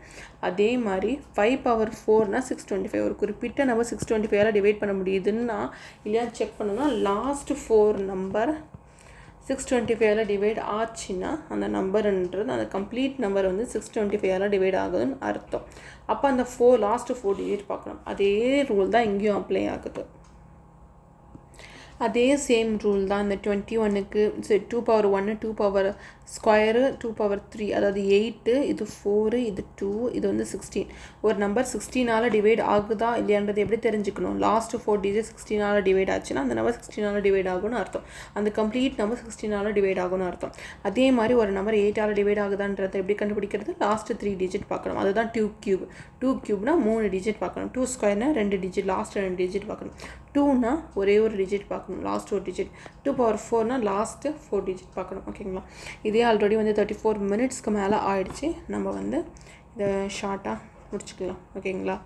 A: அதே மாதிரி 5 பவர் 4னா 625. ஒரு குறிப்பிட்ட நம்பர் 625ஆல் டிவைட் பண்ண முடியுதுன்னா இல்லையா செக் பண்ணணும்னா லாஸ்ட் 4 நம்பர் 625ஆல் டிவைட் ஆச்சுன்னா அந்த நம்பருன்றது அந்த கம்ப்ளீட் நம்பர் வந்து 625ஆல் டிவைட் ஆகுதுன்னு அர்த்தம். அப்போ அந்த லாஸ்ட் 4 டிஜிட் பார்க்கணும். அதே ரூல் தான் இங்கேயும் அப்ளை ஆகுது. அதே சேம் ரூல் தான் இந்த 21க்கு. சரி, 2^1 2 பவர் ஸ்கொயரு 2^3, அதாவது 8, இது 4, இது 2, இது வந்து 16. ஒரு நம்பர் 16ஆல் டிவைட் ஆகுதா இல்லையான்றது எப்படி தெரிஞ்சுக்கணும்? லாஸ்ட் 4 டிஜிட் 16ஆல் டிவைட் ஆச்சுன்னா அந்த நம்பர் 16ஆல் டிவைட் ஆகும்னு அர்த்தம். அந்த கம்ப்ளீட் நம்பர் 16ஆல் டிவைட் ஆகும்னு அர்த்தம். அதே மாதிரி ஒரு நம்பர் 8ஆல் டிவைட் ஆகுதான்றதை எப்படி கண்டுபிடிக்கிறது? லாஸ்ட் 3 டிஜிட் பார்க்கணும். அதுதான் 2 கியூப். 2 கியூப்னா 3 டிஜிட் பார்க்கணும். 2 ஸ்கொயர்னா 2 டிஜிட், லாஸ்ட் 2 டிஜிட் பார்க்கணும். 2னா ஒரே ஒரு டிஜிட் பார்க்கணும், லாஸ்ட் ஒரு டிஜிட். 2^4னா லாஸ்ட்டு 4 டிஜிட் பார்க்கணும். ஓகேங்களா? இதே ஆல்ரெடி வந்து 34 மினிட்ஸ்க்கு மேலே ஆயிடுச்சு. நம்ம வந்து இதை ஷார்ட்டாக முடிச்சுக்கலாம். ஓகேங்களா?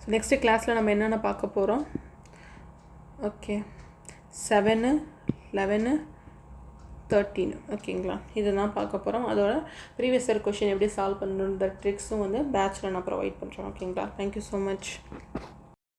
A: ஸோ நெக்ஸ்ட்டு கிளாஸில் நம்ம என்னென்ன பார்க்க போகிறோம்? ஓகே, 7, 11, 13. ஓகேங்களா? இதுதான் பார்க்க போகிறோம். அதோட ப்ரீவியஸ் இயர் கொஷின் எப்படி சால்வ் பண்ணணுன்ற ட்ரிக்ஸும் வந்து பேட்சில் நான் ப்ரொவைட் பண்ணுறேன். ஓகேங்களா? Thank you so much.